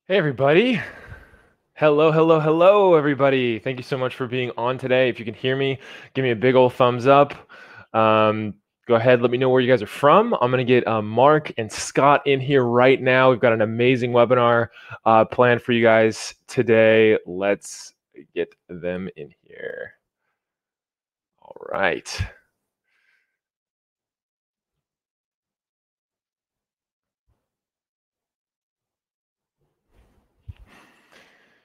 Hey everybody. Hello, everybody. Thank you so much for being on today. If you can hear me, give me a big old thumbs up. Go ahead, let me know where you guys are from. I'm going to get Mark and Scott in here right now. We've got an amazing webinar planned for you guys today. Let's get them in here. All right.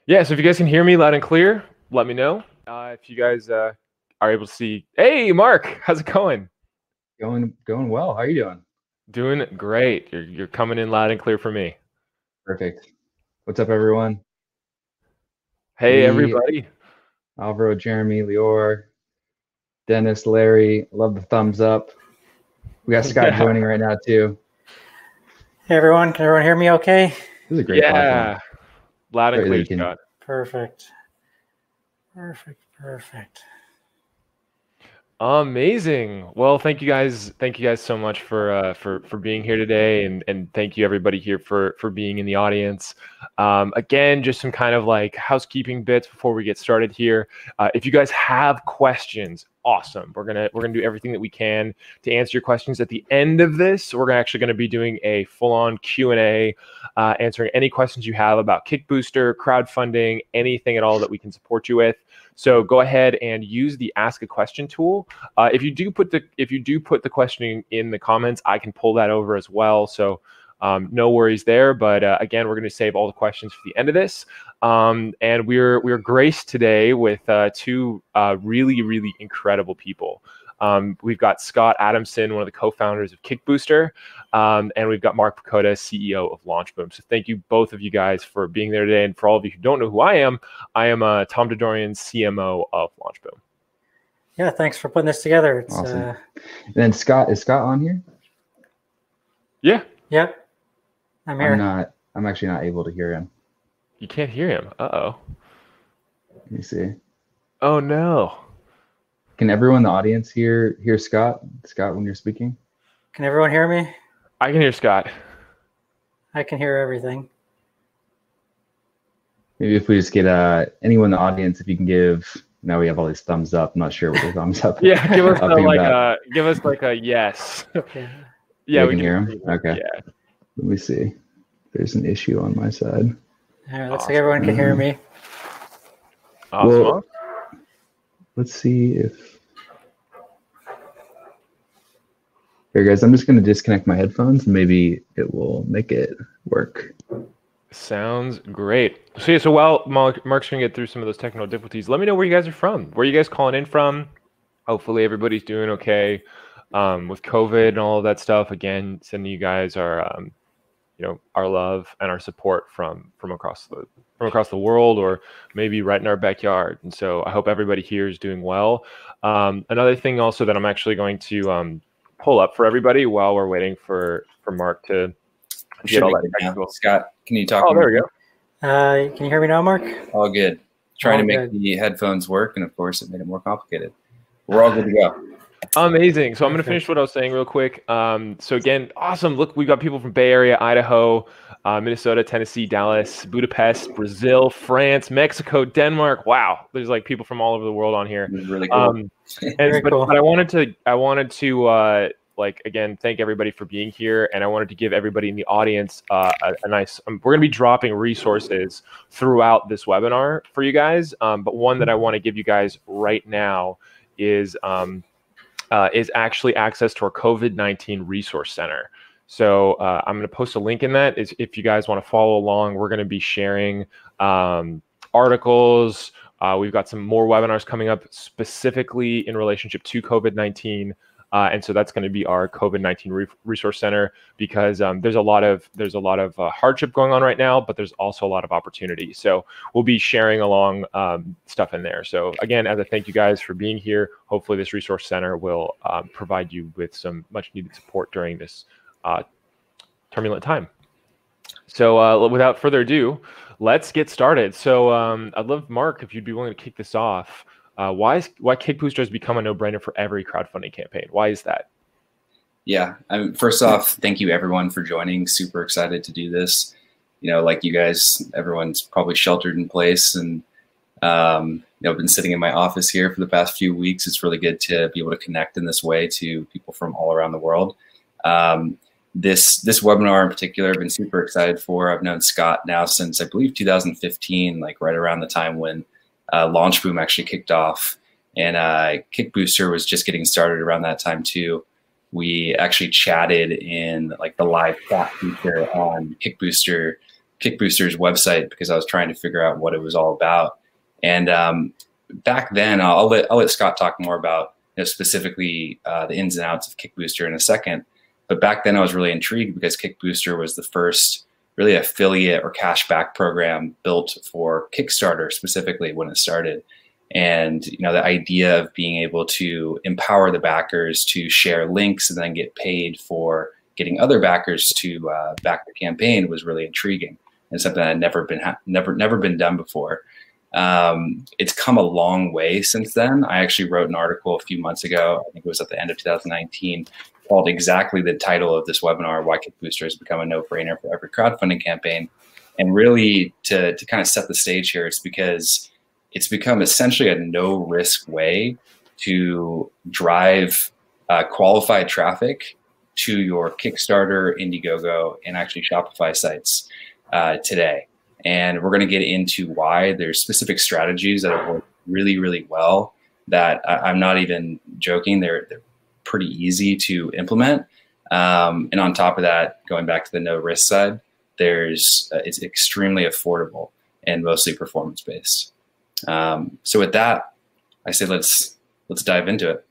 Yeah, so if you guys can hear me loud and clear, let me know. If you guys are able to see. Hey, Mark, how's it going? Going well. How are you doing? Doing great. You're coming in loud and clear for me. Perfect. What's up, everyone? Hey, Lee, everybody. Alvaro, Jeremy, Lior, Dennis, Larry. Love the thumbs up. We got Scott Yeah. joining right now too. Hey everyone, can everyone hear me okay? This is a great platform. Loud and Great clear, Scott. Perfect. Amazing. Well, thank you guys so much for being here today, and thank you everybody here for being in the audience. Again, just some kind of like housekeeping bits before we get started here. If you guys have questions, awesome. We're gonna do everything that we can to answer your questions at the end of this. We're actually gonna be doing a full-on Q&A, answering any questions you have about Kickbooster, crowdfunding, anything at all that we can support you with. So go ahead and use the Ask a Question tool. If you do put the questioning in the comments, I can pull that over as well. So no worries there. But again, we're going to save all the questions for the end of this. And we're graced today with two really incredible people. We've got Scott Adamson, one of the co-founders of Kickbooster, and we've got Mark Pecota, CEO of LaunchBoom. So thank you, both of you guys, for being there today. And for all of you who don't know who I am Tom Dodorian, CMO of LaunchBoom. Yeah, thanks for putting this together. It's awesome. And then Scott, is Scott on here? Yeah. Yep. I'm here. I'm actually not able to hear him. You can't hear him. Uh-oh. Let me see. Oh no. Can everyone in the audience hear Scott? Scott, when you're speaking? Can everyone hear me? I can hear Scott. I can hear everything. Maybe if we just get anyone in the audience, if you can give. Now we have all these thumbs up. I'm not sure what the thumbs up. Yeah, give us like a yes. Okay. Yeah, we can hear him. Okay. Yeah. Let me see. There's an issue on my side. All right, looks like everyone can hear me. Awesome. Well, let's see if. Here, guys, I'm just going to disconnect my headphones. Maybe it will make it work. Sounds great. So yeah, so while Mark's going to get through some of those technical difficulties, let me know where you guys are from. Where are you guys calling in from? Hopefully everybody's doing okay with COVID and all of that stuff. Again, sending you guys our our love and our support from across the world, or maybe right in our backyard. And so I hope everybody here is doing well. Another thing also that I'm actually going to pull up for everybody while we're waiting for Mark to get all that technical. Scott, can you talk? Oh, there we go. Can you hear me now, Mark? All good. Trying to make the headphones work, and of course, it made it more complicated. We're all good to go. Amazing. So I'm going to finish what I was saying real quick. So again, awesome. Look, we've got people from Bay Area, Idaho, Minnesota, Tennessee, Dallas, Budapest, Brazil, France, Mexico, Denmark. Wow, there's like people from all over the world on here. Really cool. But I wanted to like, again, thank everybody for being here, and I wanted to give everybody in the audience a nice. We're going to be dropping resources throughout this webinar for you guys, but one that I want to give you guys right now is actually access to our COVID-19 Resource Center. So I'm going to post a link in that. If you guys want to follow along, we're going to be sharing articles. We've got some more webinars coming up specifically in relationship to COVID-19. And so that's going to be our COVID-19 Resource Center, because there's a lot of hardship going on right now, but there's also a lot of opportunity. So we'll be sharing along stuff in there. So again, as a thank you guys for being here, hopefully this Resource Center will provide you with some much needed support during this turbulent time. So without further ado, let's get started. So I'd love, Mark, if you'd be willing to kick this off. Why Kickbooster has become a no-brainer for every crowdfunding campaign? Why is that? Yeah, first off, thank you everyone for joining. Super excited to do this. like you guys, everyone's probably sheltered in place, and I've been sitting in my office here for the past few weeks. It's really good to be able to connect in this way to people from all around the world. This webinar in particular, I've been super excited for. I've known Scott now since, I believe, 2015, like right around the time when LaunchBoom actually kicked off, and Kickbooster was just getting started around that time too. We actually chatted in like the live chat feature on Kickbooster's website because I was trying to figure out what it was all about. And back then, I'll let Scott talk more about specifically the ins and outs of Kickbooster in a second. But back then, I was really intrigued because Kickbooster was the first really affiliate or cashback program built for Kickstarter specifically when it started. And the idea of being able to empower the backers to share links and then get paid for getting other backers to back the campaign was really intriguing and something that had never been done before. It's come a long way since then. I actually wrote an article a few months ago, I think it was at the end of 2019, called exactly the title of this webinar, Why Kickbooster has become a no-brainer for every crowdfunding campaign. And really to kind of set the stage here, it's because it's become essentially a no-risk way to drive qualified traffic to your Kickstarter, Indiegogo, and actually Shopify sites today. And we're going to get into why. There's specific strategies that have worked really, really well that I'm not even joking. They're pretty easy to implement. And on top of that, going back to the no risk side, it's extremely affordable and mostly performance based. So with that, I say let's dive into it.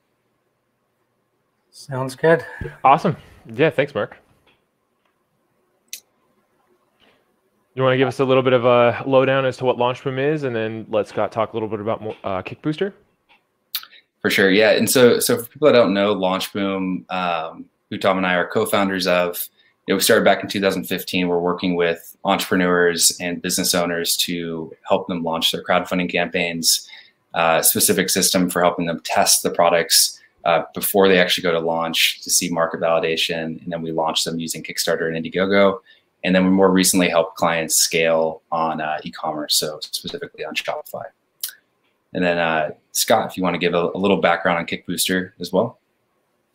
Sounds good. Awesome. Yeah, thanks, Mark. You want to give us a little bit of a lowdown as to what LaunchBoom is, and then let Scott talk a little bit about Kickbooster? For sure, yeah. And so for people that don't know, LaunchBoom, who Tom and I are co-founders of, we started back in 2015. We're working with entrepreneurs and business owners to help them launch their crowdfunding campaigns, a specific system for helping them test the products before they actually go to launch to see market validation. And then we launch them using Kickstarter and Indiegogo. And then we more recently helped clients scale on e-commerce, so specifically on Shopify. And then Scott, if you want to give a little background on Kickbooster as well.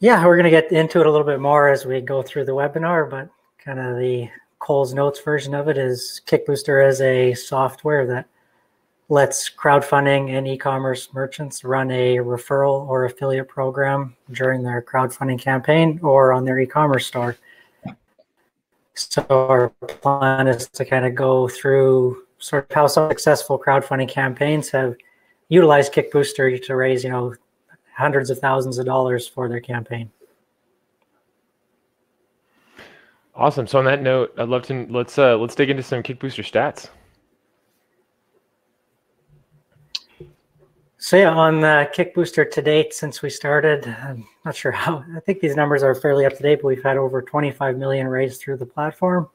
Yeah, we're going to get into it a little bit more as we go through the webinar, but kind of the Cole's Notes version of it is Kickbooster is a software that lets crowdfunding and e-commerce merchants run a referral or affiliate program during their crowdfunding campaign or on their e-commerce store. So our plan is to kind of go through sort of how some successful crowdfunding campaigns have utilized Kickbooster to raise, hundreds of thousands of dollars for their campaign. Awesome. So on that note, I'd love to let's dig into some Kickbooster stats. So yeah, on Kickbooster to date, since we started, I'm not sure how, I think these numbers are fairly up to date, but we've had over 25 million raised through the platform.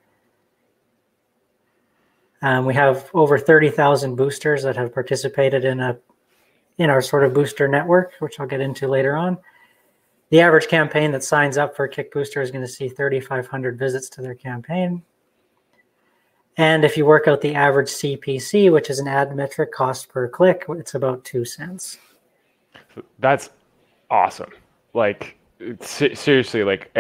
We have over 30,000 boosters that have participated in our sort of booster network, which I'll get into later on. The average campaign that signs up for Kickbooster is going to see 3,500 visits to their campaign. And if you work out the average CPC, which is an ad metric cost per click, it's about 2 cents. That's awesome. Like seriously, like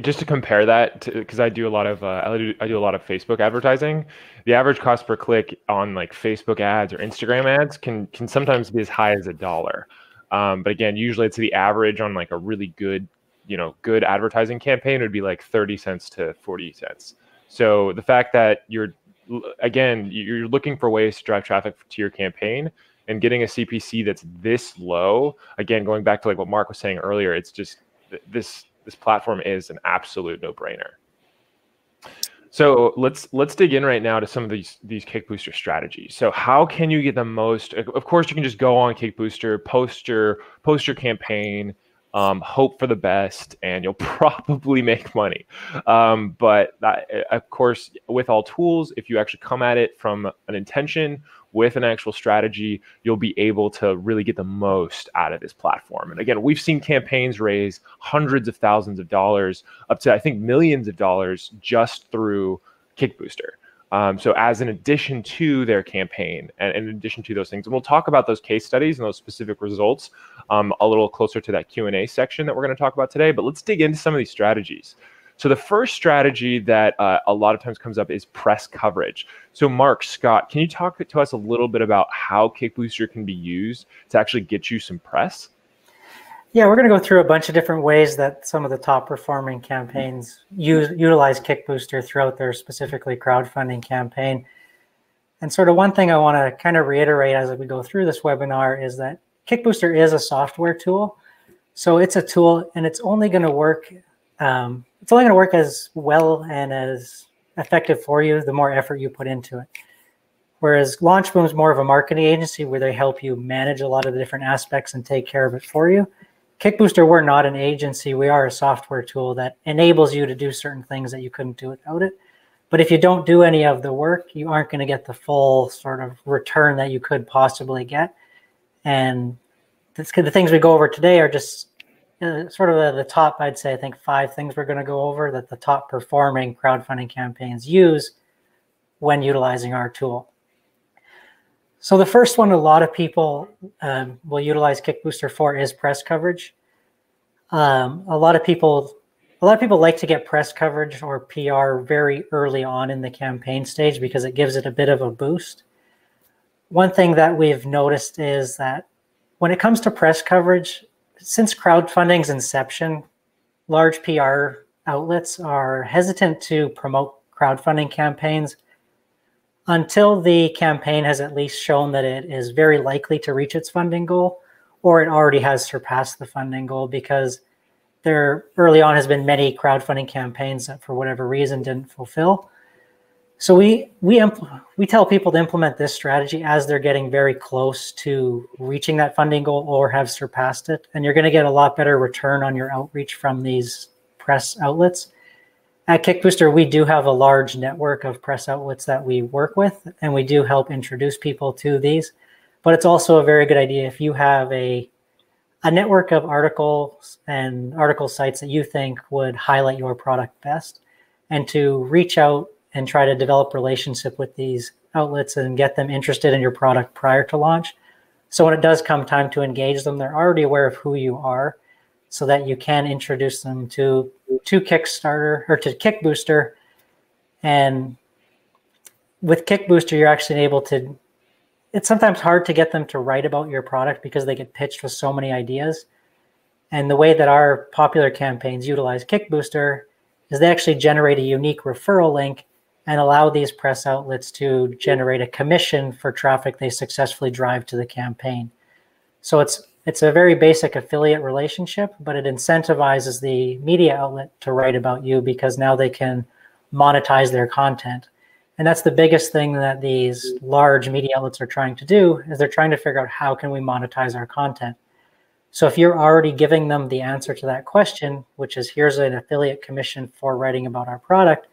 just to compare that, because I do a lot of Facebook advertising. The average cost per click on like Facebook ads or Instagram ads can sometimes be as high as $1. But again, usually it's the average on like a really good, good advertising campaign would be like 30 cents to 40 cents. So the fact that you're looking for ways to drive traffic to your campaign and getting a CPC that's this low, again, going back to like what Mark was saying earlier, it's just this platform is an absolute no-brainer. So let's dig in right now to some of these Kickbooster strategies. So how can you get the most? Of course, you can just go on Kickbooster, post your campaign, hope for the best, and you'll probably make money. But of course, with all tools, if you actually come at it from an intention with an actual strategy, you'll be able to really get the most out of this platform. And again, we've seen campaigns raise hundreds of thousands of dollars, up to I think millions of dollars just through Kickbooster. So as an addition to their campaign and in addition to those things, and we'll talk about those case studies and those specific results a little closer to that Q&A section that we're going to talk about today, but let's dig into some of these strategies. So the first strategy that a lot of times comes up is press coverage. So Mark, Scott, can you talk to us a little bit about how Kickbooster can be used to actually get you some press? Yeah, we're going to go through a bunch of different ways that some of the top performing campaigns utilize Kickbooster throughout their specifically crowdfunding campaign. And sort of one thing I want to kind of reiterate as we go through this webinar is that Kickbooster is a software tool. So it's a tool and it's only going to work as well and as effective for you the more effort you put into it. Whereas LaunchBoom is more of a marketing agency where they help you manage a lot of the different aspects and take care of it for you. Kickbooster, we're not an agency. We are a software tool that enables you to do certain things that you couldn't do without it. But if you don't do any of the work, you aren't going to get the full sort of return that you could possibly get. And the things we go over today are just sort of the top, I'd say, I think 5 things we're going to go over that the top performing crowdfunding campaigns use when utilizing our tool. So the first one a lot of people will utilize Kickbooster for is press coverage. A lot of people like to get press coverage or PR very early on in the campaign stage because it gives it a bit of a boost. One thing that we've noticed is that when it comes to press coverage, since crowdfunding's inception, large PR outlets are hesitant to promote crowdfunding campaigns until the campaign has at least shown that it is very likely to reach its funding goal, or it already has surpassed the funding goal, because there early on has been many crowdfunding campaigns that for whatever reason didn't fulfill. So we tell people to implement this strategy as they're getting very close to reaching that funding goal or have surpassed it. And you're going to get a lot better return on your outreach from these press outlets. At Kickbooster, we do have a large network of press outlets that we work with, and we do help introduce people to these. But it's also a very good idea if you have a network of articles and article sites that you think would highlight your product best, and to reach out and try to develop relationship with these outlets and get them interested in your product prior to launch. So when it does come time to engage them, they're already aware of who you are, so that you can introduce them to Kickstarter or to Kickbooster. And with Kickbooster, you're actually able to, it's sometimes hard to get them to write about your product because they get pitched with so many ideas. And the way that our popular campaigns utilize Kickbooster is they actually generate a unique referral link and allow these press outlets to generate a commission for traffic they successfully drive to the campaign. So it's a very basic affiliate relationship, but it incentivizes the media outlet to write about you because now they can monetize their content. And that's the biggest thing that these large media outlets are trying to do, is they're trying to figure out how can we monetize our content. So if you're already giving them the answer to that question, which is here's an affiliate commission for writing about our product,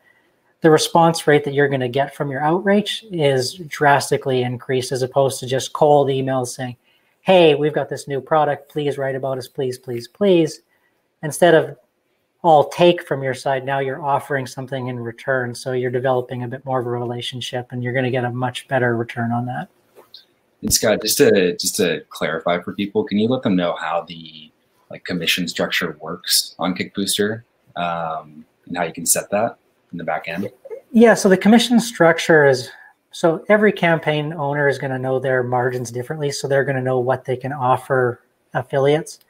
the response rate that you're going to get from your outreach is drastically increased, as opposed to just cold emails saying, hey, we've got this new product, please write about us, please, please, please. Instead of all take from your side, now you're offering something in return. So you're developing a bit more of a relationship, and you're going to get a much better return on that. And Scott, just to clarify for people, can you let them know how the commission structure works on Kickbooster, and how you can set that in the back end? Yeah, so the commission structure is, so every campaign owner is going to know their margins differently. So they're going to know what they can offer affiliates.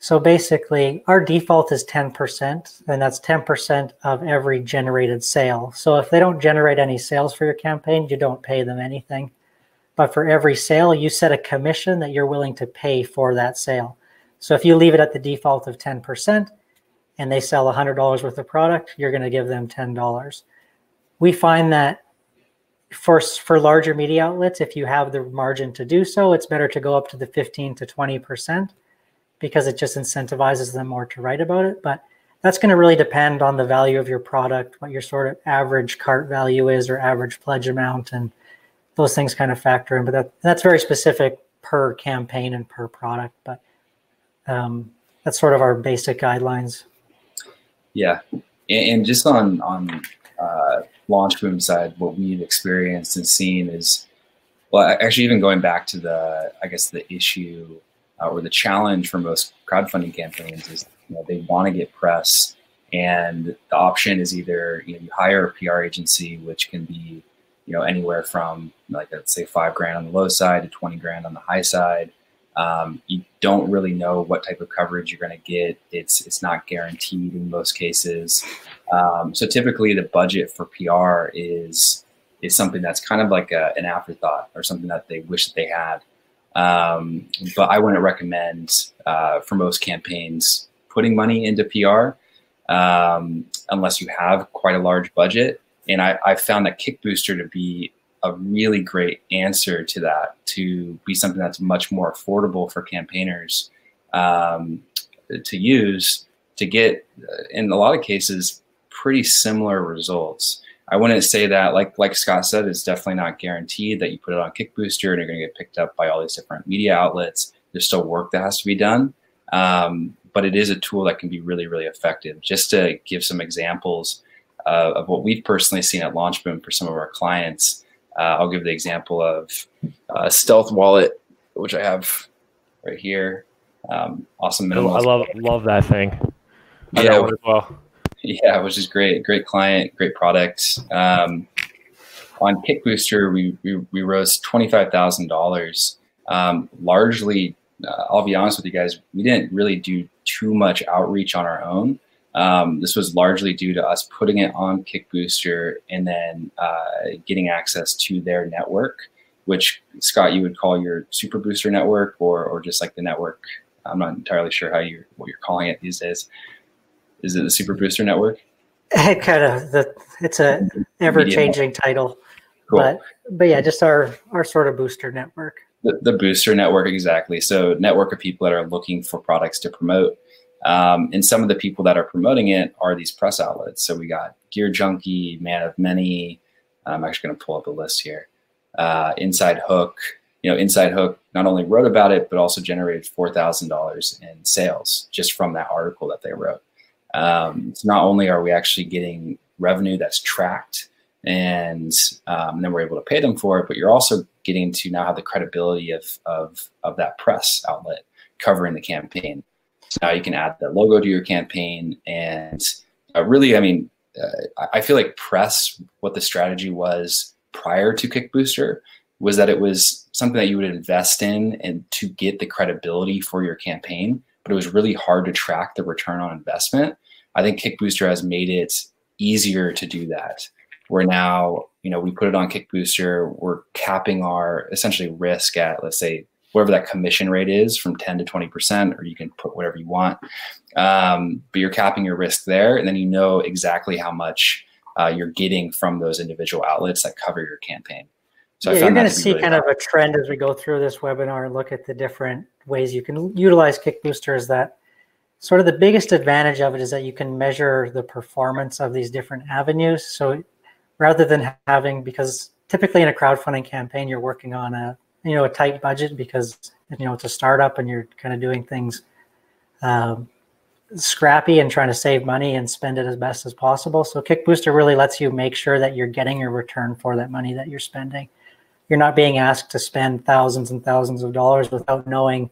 So basically our default is 10%, and that's 10% of every generated sale. So if they don't generate any sales for your campaign, you don't pay them anything. But for every sale, you set a commission that you're willing to pay for that sale. So if you leave it at the default of 10% and they sell $100 worth of product, you're going to give them $10. We find that for larger media outlets, if you have the margin to do so, it's better to go up to the 15 to 20% because it just incentivizes them more to write about it. But that's going to really depend on the value of your product, what your sort of average cart value is or average pledge amount, and those things kind of factor in. But that's very specific per campaign and per product. But that's sort of our basic guidelines. Yeah. And just on LaunchBoom side, what we've experienced and seen is, well, actually even going back to the issue or the challenge for most crowdfunding campaigns is, they want to get press, and the option is either, you hire a PR agency, which can be, anywhere from like, let's say $5,000 on the low side to $20,000 on the high side. You don't really know what type of coverage you're going to get. It's not guaranteed in most cases. So typically the budget for PR is something that's kind of like an afterthought, or something that they wish that they had. But I wouldn't recommend for most campaigns putting money into PR unless you have quite a large budget. And I found that Kickbooster to be a really great answer to that, to be something that's much more affordable for campaigners to use, to get, in a lot of cases, pretty similar results. I wouldn't say that, like Scott said, it's definitely not guaranteed that you put it on Kickbooster and you're going to get picked up by all these different media outlets. There's still work that has to be done. But it is a tool that can be really, really effective. Just to give some examples of what we've personally seen at LaunchBoom for some of our clients, I'll give the example of Stealth Wallet, which I have right here. Awesome minimal. I love that thing. I got one as well. Yeah, which is great. Great client, great product. On Kickbooster, we rose $25,000. Largely, I'll be honest with you guys, we didn't really do too much outreach on our own. This was largely due to us putting it on Kickbooster and then getting access to their network, which, Scott, you would call your Super Booster network, or just like the network. I'm not entirely sure what you're calling it these days. Is it the Super Booster network? It's a ever-changing title, cool. but yeah, just our sort of booster network. The booster network, exactly. So network of people that are looking for products to promote. And some of the people that are promoting it are these press outlets. So we got Gear Junkie, Man of Many. I'm actually going to pull up a list here. Inside Hook. Inside Hook not only wrote about it, but also generated $4,000 in sales just from that article that they wrote. So not only are we actually getting revenue that's tracked, and then we're able to pay them for it, but you're also getting to now have the credibility of that press outlet covering the campaign. So now you can add the logo to your campaign, and really, I feel like press, what the strategy was prior to Kickbooster, was that it was something that you would invest in and to get the credibility for your campaign, but it was really hard to track the return on investment. I think Kickbooster has made it easier to do that. Where now, we put it on Kickbooster, we're capping our essentially risk at, let's say, whatever that commission rate is, from 10 to 20%, or you can put whatever you want. But you're capping your risk there, and then you know exactly how much you're getting from those individual outlets that cover your campaign. So yeah, you're going to see really kind of a trend as we go through this webinar and look at the different ways you can utilize Kickbooster. Is that sort of the biggest advantage of it is that you can measure the performance of these different avenues. So rather than having, because typically in a crowdfunding campaign, you're working on a tight budget because, it's a startup and you're kind of doing things scrappy and trying to save money and spend it as best as possible. So Kickbooster really lets you make sure that you're getting a return for that money that you're spending. You're not being asked to spend thousands and thousands of dollars without knowing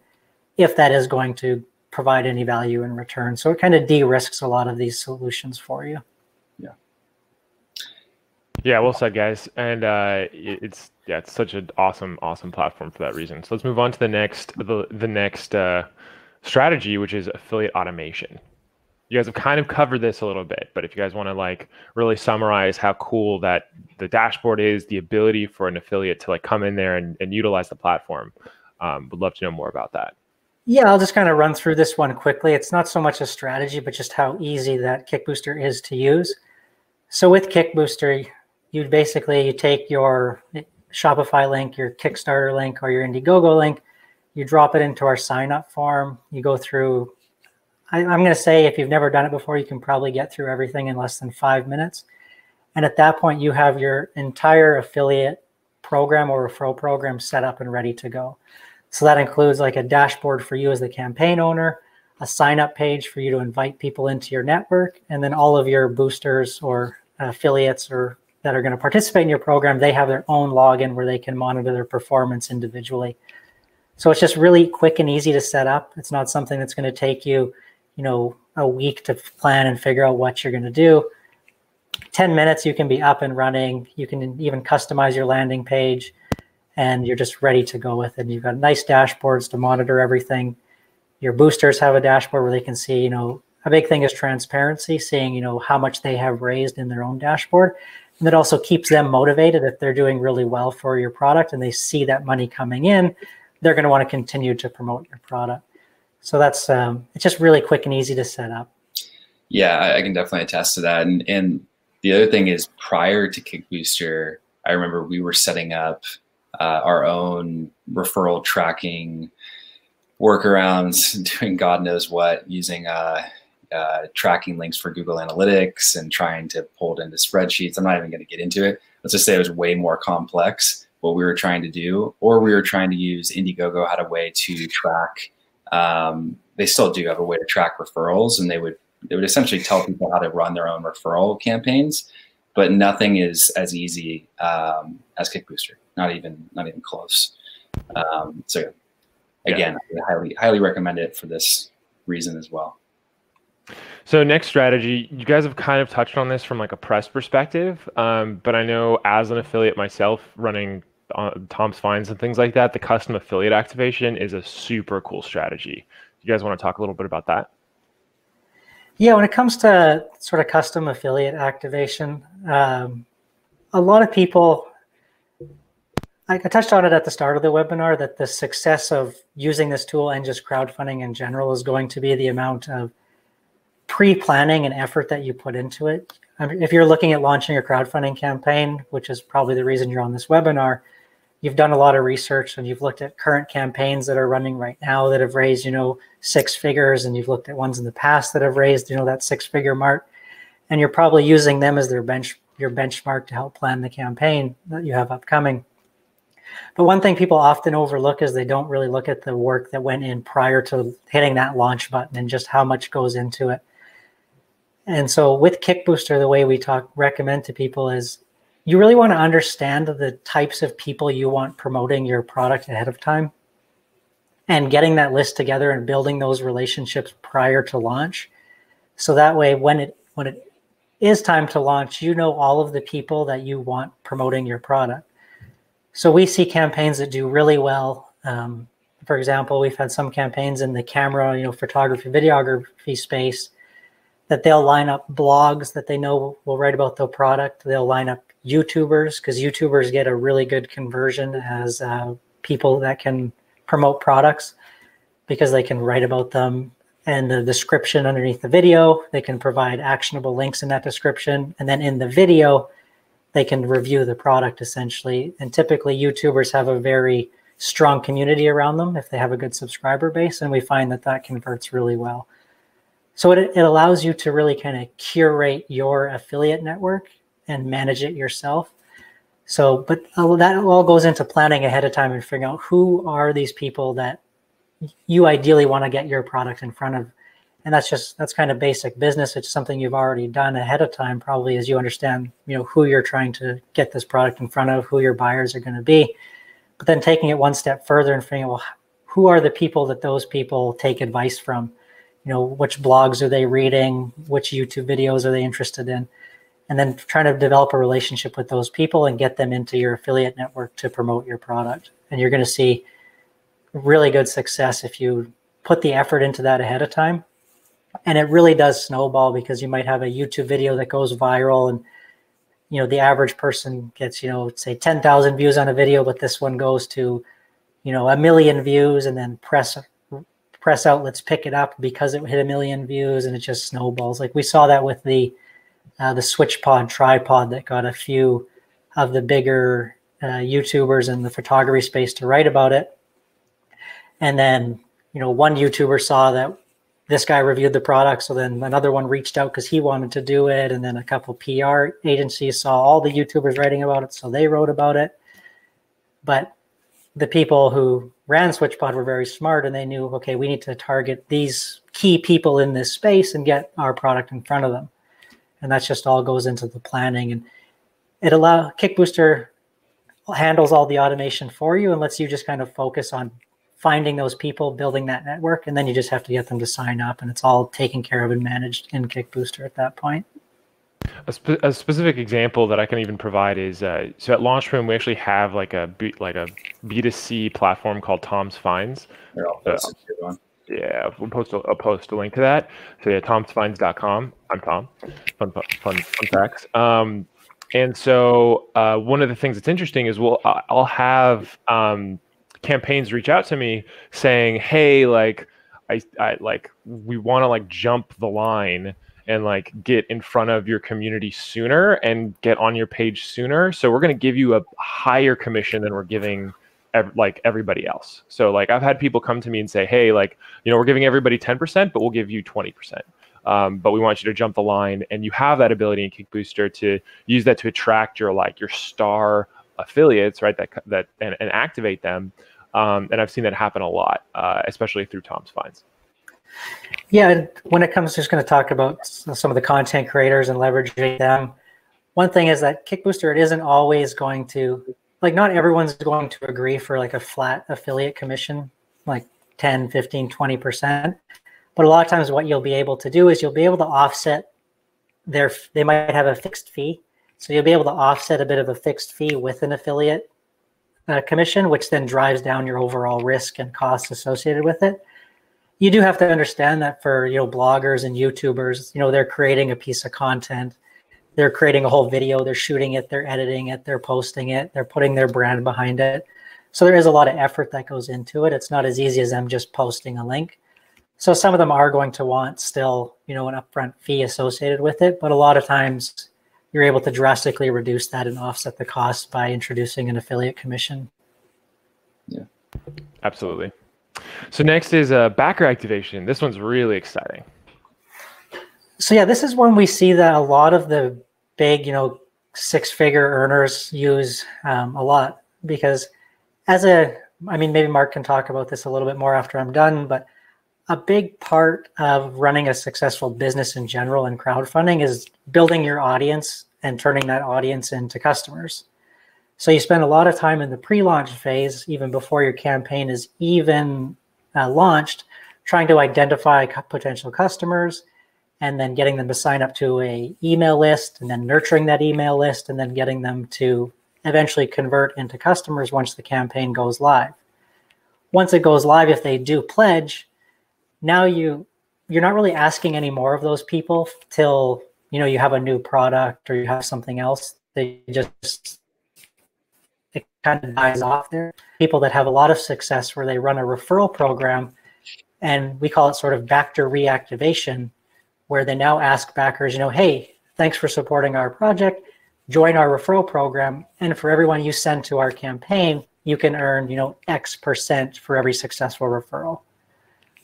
if that is going to provide any value in return. So it kind of de-risks a lot of these solutions for you. Yeah, well said, guys. And it's such an awesome platform for that reason. So let's move on to the next strategy, which is affiliate automation. You guys have kind of covered this a little bit, but if you guys want to really summarize how cool that the dashboard is, the ability for an affiliate to come in there and utilize the platform, would love to know more about that. Yeah, I'll just kind of run through this one quickly. It's not so much a strategy, but just how easy that Kickbooster is to use. So with Kickbooster, you take your Shopify link, your Kickstarter link, or your Indiegogo link, you drop it into our sign-up form. You go through, I'm going to say if you've never done it before, you can probably get through everything in less than 5 minutes. And at that point, you have your entire affiliate program or referral program set up and ready to go. So that includes a dashboard for you as the campaign owner, a sign-up page for you to invite people into your network, and then all of your boosters or affiliates or that are going to participate in your program, they have their own login where they can monitor their performance individually. So it's just really quick and easy to set up. It's not something that's going to take you, a week to plan and figure out what you're going to do. 10 minutes, you can be up and running. You can even customize your landing page, and you're just ready to go with it. You've got nice dashboards to monitor everything. Your boosters have a dashboard where they can see, a big thing is transparency, seeing, how much they have raised in their own dashboard. And that also keeps them motivated. If they're doing really well for your product and they see that money coming in, they're going to want to continue to promote your product. So that's, it's just really quick and easy to set up. Yeah, I can definitely attest to that. And the other thing is, prior to Kickbooster, I remember we were setting up our own referral tracking workarounds, doing God knows what, using tracking links for Google Analytics and trying to pull it into spreadsheets. I'm not even going to get into it. Let's just say it was way more complex what we were trying to do, or we were trying to use Indiegogo had a way to track. They still do have a way to track referrals, and they would essentially tell people how to run their own referral campaigns, but nothing is as easy as Kickbooster. Not even close. So again, I highly recommend it for this reason as well. So next strategy, you guys have kind of touched on this from like a press perspective, but I know as an affiliate myself running Tom's Finds and things like that, the custom affiliate activation is a super cool strategy. You guys want to talk a little bit about that? Yeah, when it comes to sort of custom affiliate activation, a lot of people, I touched on it at the start of the webinar, that the success of using this tool and just crowdfunding in general is going to be the amount of pre-planning and effort that you put into it. I mean, if you're looking at launching your crowdfunding campaign, which is probably the reason you're on this webinar, you've done a lot of research and you've looked at current campaigns that are running right now that have raised, 6 figures, and you've looked at ones in the past that have raised, that 6-figure mark, and you're probably using them as your benchmark to help plan the campaign that you have upcoming. But one thing people often overlook is they don't really look at the work that went in prior to hitting that launch button and just how much goes into it. And so with Kickbooster, the way we recommend to people is you really want to understand the types of people you want promoting your product ahead of time, and getting that list together and building those relationships prior to launch. So that way, when it is time to launch, all of the people that you want promoting your product. So we see campaigns that do really well. For example, we've had some campaigns in the camera, photography, videography space, that they'll line up blogs that they know will write about their product. They'll line up YouTubers, because YouTubers get a really good conversion as people that can promote products, because they can write about them and the description underneath the video. They can provide actionable links in that description. And then in the video, they can review the product essentially. And typically YouTubers have a very strong community around them if they have a good subscriber base. And we find that converts really well. So it allows you to really kind of curate your affiliate network and manage it yourself. So, but that all goes into planning ahead of time and figuring out who are these people that you ideally want to get your product in front of. And that's kind of basic business. It's something you've already done ahead of time, probably, as you understand, who you're trying to get this product in front of, who your buyers are going to be. But then taking it one step further and figuring out, well, who are the people that those people take advice from? Which blogs are they reading? Which YouTube videos are they interested in? And then trying to develop a relationship with those people and get them into your affiliate network to promote your product. And you're going to see really good success if you put the effort into that ahead of time. And it really does snowball, because you might have a YouTube video that goes viral, and the average person gets, say 10,000 views on a video, but this one goes to, 1 million views, and then press outlets pick it up because it hit 1 million views, and it just snowballs. Like we saw that with the SwitchPod tripod that got a few of the bigger YouTubers in the photography space to write about it. And then, one YouTuber saw that this guy reviewed the product, so then another one reached out because he wanted to do it. And then a couple PR agencies saw all the YouTubers writing about it, so they wrote about it. But the people who ran SwitchPod were very smart, and they knew, okay, we need to target these key people in this space and get our product in front of them. and that's just all goes into the planning. And Kickbooster handles all the automation for you and lets you just kind of focus on finding those people, building that network, and then you just have to get them to sign up, and it's all taken care of and managed in Kickbooster at that point. A specific example that I can even provide is so at LaunchBoom we actually have like a B2C platform called Tom's Finds. Yeah, we'll post a link to that. So yeah, tomsfinds.com. I'm Tom. Fun facts. And so one of the things that's interesting is I'll have campaigns reach out to me saying, hey, like I like we want to like jump the line and like get in front of your community sooner and get on your page sooner. So we're going to give you a higher commission than we're giving like everybody else. So like I've had people come to me and say, hey, like, we're giving everybody 10%, but we'll give you 20%. But we want you to jump the line, and you have that ability in Kickbooster to use that to attract your star affiliates, right? That and activate them. And I've seen that happen a lot, especially through Tom's Finds. Yeah, and when it comes to just going to talk about some of the content creators and leveraging them, one thing is that Kickbooster, it isn't always going to, like, not everyone's going to agree for like a flat affiliate commission, like 10, 15, 20%. But a lot of times what you'll be able to do is you'll be able to offset they might have a fixed fee. So you'll be able to offset a bit of a fixed fee with an affiliate commission, which then drives down your overall risk and costs associated with it. You do have to understand that for bloggers and YouTubers, they're creating a piece of content, they're creating a whole video, they're shooting it, they're editing it, they're posting it, they're putting their brand behind it. So there is a lot of effort that goes into it. It's not as easy as them just posting a link. So some of them are going to want still, an upfront fee associated with it, but a lot of times you're able to drastically reduce that and offset the cost by introducing an affiliate commission. Yeah, absolutely. So next is backer activation. This one's really exciting. So yeah, this is one we see that a lot of the big, six-figure earners use a lot, because maybe Mark can talk about this a little bit more after I'm done, but a big part of running a successful business in general and crowdfunding is building your audience and turning that audience into customers. So you spend a lot of time in the pre-launch phase, even before your campaign is even launched, trying to identify potential customers and then getting them to sign up to an email list, and then nurturing that email list, and then getting them to eventually convert into customers once the campaign goes live. Once it goes live, if they do pledge, now you're not really asking any more of those people till you have a new product or you have something else. It kind of dies off there. People that have a lot of success where they run a referral program, and we call it sort of backer reactivation, where they now ask backers, hey, thanks for supporting our project, join our referral program, and for everyone you send to our campaign, you can earn X% for every successful referral.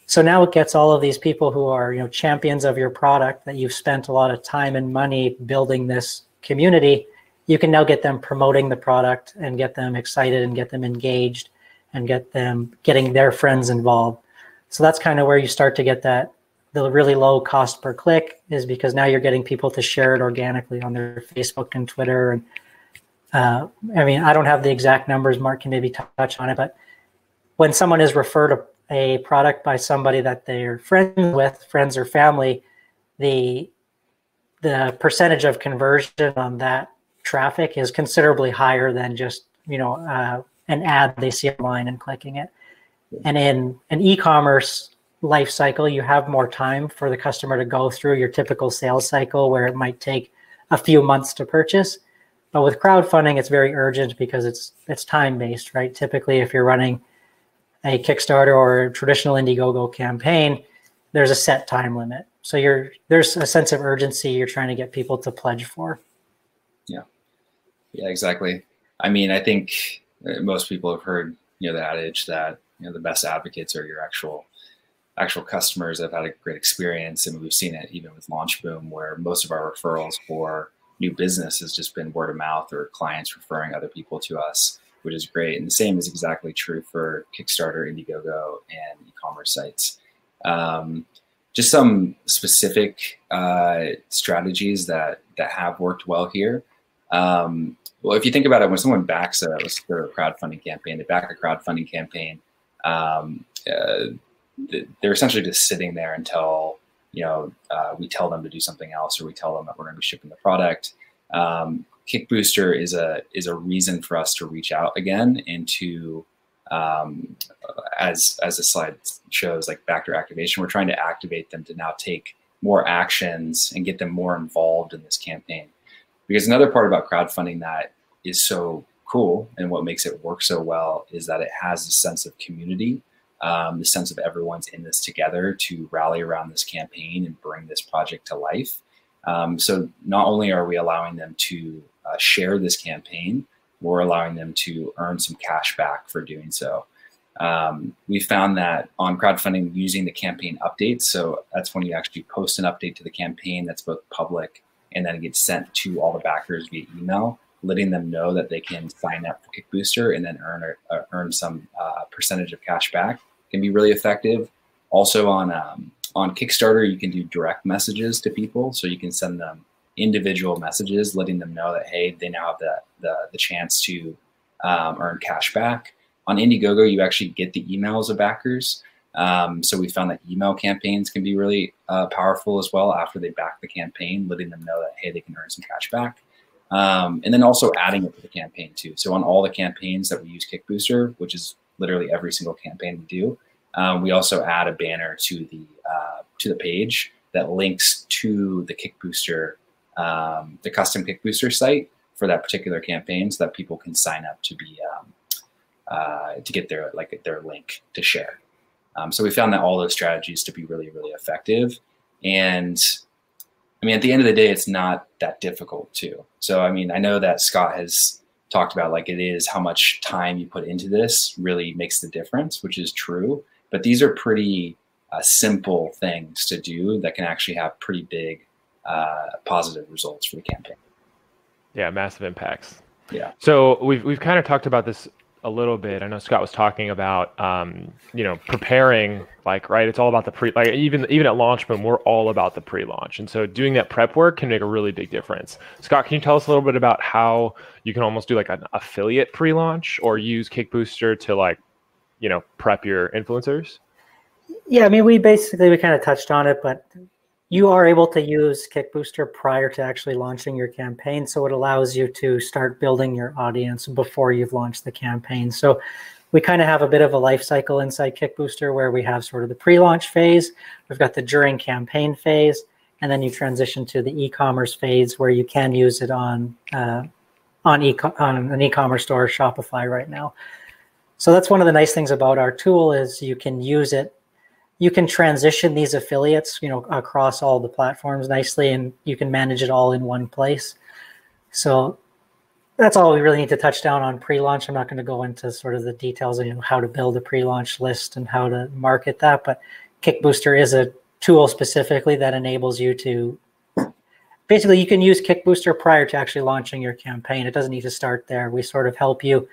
So now it gets all of these people who are champions of your product, that you've spent a lot of time and money building this community. You can now get them promoting the product and get them excited and get them engaged and get them getting their friends involved. So that's kind of where you start to get the really low cost per click, is because now you're getting people to share it organically on their Facebook and Twitter. And I don't have the exact numbers. Mark can maybe touch on it, but when someone is referred a product by somebody that they're friends with, friends or family, the percentage of conversion on that traffic is considerably higher than just an ad they see online and clicking it. And in an e-commerce life cycle, you have more time for the customer to go through your typical sales cycle, where it might take a few months to purchase. But with crowdfunding, it's very urgent because it's time-based, right? Typically, if you're running a Kickstarter or a traditional Indiegogo campaign, there's a set time limit. So there's a sense of urgency you're trying to get people to pledge for. Yeah, exactly. I think most people have heard, the adage that, the best advocates are your actual customers that have had a great experience. And we've seen it even with LaunchBoom, where most of our referrals for new business has just been word of mouth or clients referring other people to us, which is great. And the same is exactly true for Kickstarter, Indiegogo, and e-commerce sites. just some specific strategies that have worked well here. Well, if you think about it, when someone backs a crowdfunding campaign, they back a crowdfunding campaign, they're essentially just sitting there until we tell them to do something else, or we tell them that we're going to be shipping the product. Kickbooster is a reason for us to reach out again and to, as the slide shows, like backer activation. We're trying to activate them to now take more actions and get them more involved in this campaign. Because another part about crowdfunding that is so cool and what makes it work so well is that it has a sense of community, the sense of everyone's in this together to rally around this campaign and bring this project to life. So not only are we allowing them to share this campaign, we're allowing them to earn some cash back for doing so. We found that on crowdfunding, using the campaign updates, so that's when you actually post an update to the campaign that's both public and then it gets sent to all the backers via email, letting them know that they can sign up for Kickbooster and then earn some percentage of cash back, can be really effective. Also on Kickstarter, you can do direct messages to people, so you can send them individual messages, letting them know that, hey, they now have the chance to earn cash back. On Indiegogo, you actually get the emails of backers. So we found that email campaigns can be really powerful as well after they back the campaign, letting them know that, hey, they can earn some cash back. And then also adding it to the campaign too. So on all the campaigns that we use Kickbooster, which is literally every single campaign we do, we also add a banner to the page that links to the Kickbooster, the custom Kickbooster site for that particular campaign, so that people can sign up to be to get their link to share. So we found that all those strategies to be really, really effective. And I mean, at the end of the day, it's not that difficult too. So, I mean, I know that Scott has talked about, like, it is how much time you put into this really makes the difference, which is true. But these are pretty simple things to do that can actually have pretty big positive results for the campaign. Yeah, massive impacts. Yeah. So we've kind of talked about this a little bit. I know Scott was talking about preparing, right? It's all about the pre, even at LaunchBoom, we're all about the pre-launch. And so doing that prep work can make a really big difference. Scott, can you tell us a little bit about how you can almost do like an affiliate pre-launch, or use Kickbooster to prep your influencers? Yeah, I mean, we kind of touched on it, but you are able to use Kickbooster prior to actually launching your campaign. So it allows you to start building your audience before you've launched the campaign. So we kind of have a bit of a life cycle inside Kickbooster, where we have sort of the pre-launch phase, we've got the during campaign phase, and then you transition to the e-commerce phase, where you can use it on an e-commerce store, Shopify right now. So that's one of the nice things about our tool, is you can use it. You can transition these affiliates, across all the platforms nicely, and you can manage it all in one place. So that's all we really need to touch down on pre-launch. I'm not going to go into sort of the details of how to build a pre-launch list and how to market that, but Kickbooster is a tool specifically that enables you to, basically you can use Kickbooster prior to actually launching your campaign. It doesn't need to start there. We sort of help you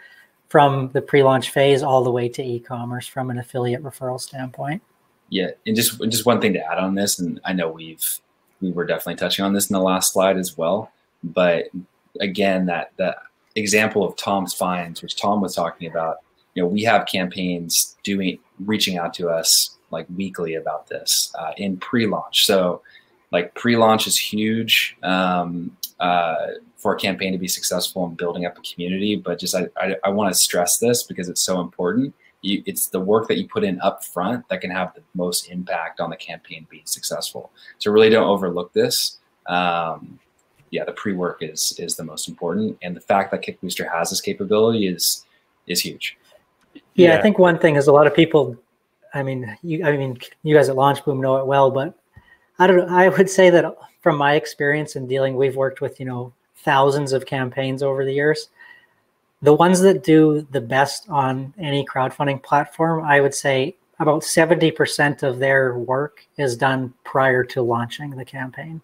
from the pre-launch phase all the way to e-commerce from an affiliate referral standpoint. Yeah, and just one thing to add on this, and I know we were definitely touching on this in the last slide as well, but again, that example of Tom's finds, which Tom was talking about, we have campaigns reaching out to us like weekly about this in pre-launch. So like pre-launch is huge for a campaign to be successful in building up a community, but just I want to stress this because it's so important. It's the work that you put in up front that can have the most impact on the campaign being successful. So really don't overlook this. The pre-work is the most important. And the fact that Kickbooster has this capability is huge. Yeah, I think one thing is a lot of people, you guys at LaunchBoom know it well, but I would say that from my experience in dealing, we've worked with, thousands of campaigns over the years. The ones that do the best on any crowdfunding platform, I would say about 70% of their work is done prior to launching the campaign.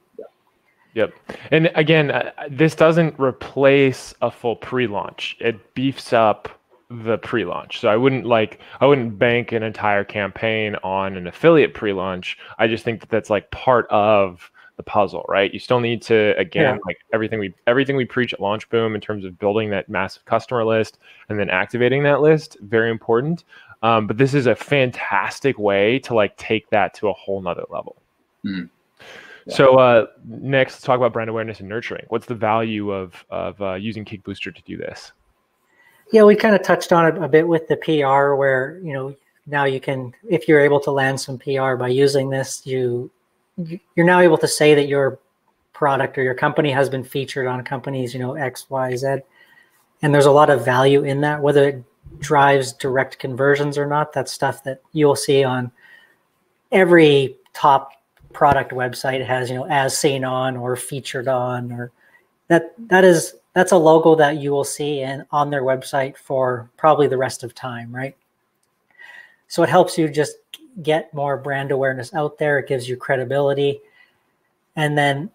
Yep. And again, this doesn't replace a full pre-launch. It beefs up the pre-launch. So I wouldn't bank an entire campaign on an affiliate pre-launch. I just think that that's like part of the puzzle, right? You still need to, again, like everything we preach at LaunchBoom in terms of building that massive customer list and then activating that list, very important. But this is a fantastic way to like take that to a whole nother level. Mm. Yeah. So next, let's talk about brand awareness and nurturing. What's the value of using Kickbooster to do this? Yeah, we kind of touched on it a bit with the PR, where now you can, if you're able to land some PR by using this, you're now able to say that your product or your company has been featured on companies X, Y, Z, and there's a lot of value in that. Whether it drives direct conversions or not, that's stuff that you'll see on every top product website. Has as seen on or featured on, or that's a logo that you will see on their website for probably the rest of time, right? So it helps you just get more brand awareness out there. It gives you credibility. And then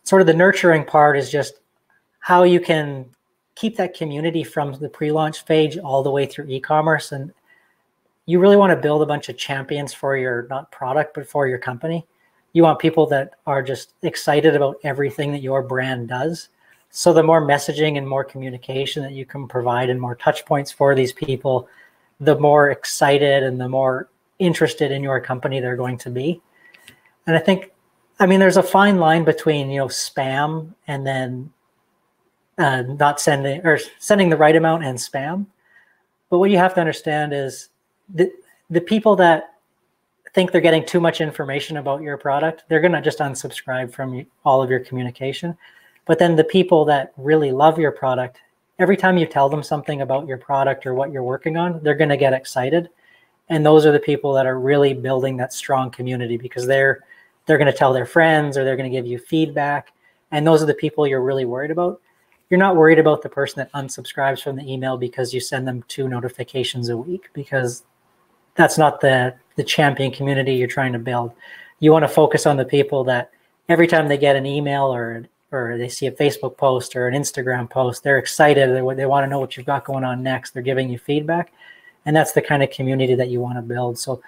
sort of the nurturing part is just how you can keep that community from the pre-launch phase all the way through e-commerce. And you really want to build a bunch of champions for your, not product, but for your company. You want people that are just excited about everything that your brand does. So the more messaging and more communication that you can provide and more touch points for these people, the more excited and the more interested in your company they're going to be. And I mean, there's a fine line between, spam and then not sending, or sending the right amount and spam. But what you have to understand is the people that think they're getting too much information about your product, they're going to just unsubscribe from all of your communication. But then the people that really love your product, every time you tell them something about your product or what you're working on, they're going to get excited. And those are the people that are really building that strong community, because they're going to tell their friends, or they're going to give you feedback. And those are the people you're really worried about. You're not worried about the person that unsubscribes from the email because you send them 2 notifications a week, because that's not the champion community you're trying to build. You want to focus on the people that every time they get an email or they see a Facebook post or an Instagram post, they're excited. They want to know what you've got going on next. They're giving you feedback. And that's the kind of community that you want to build. So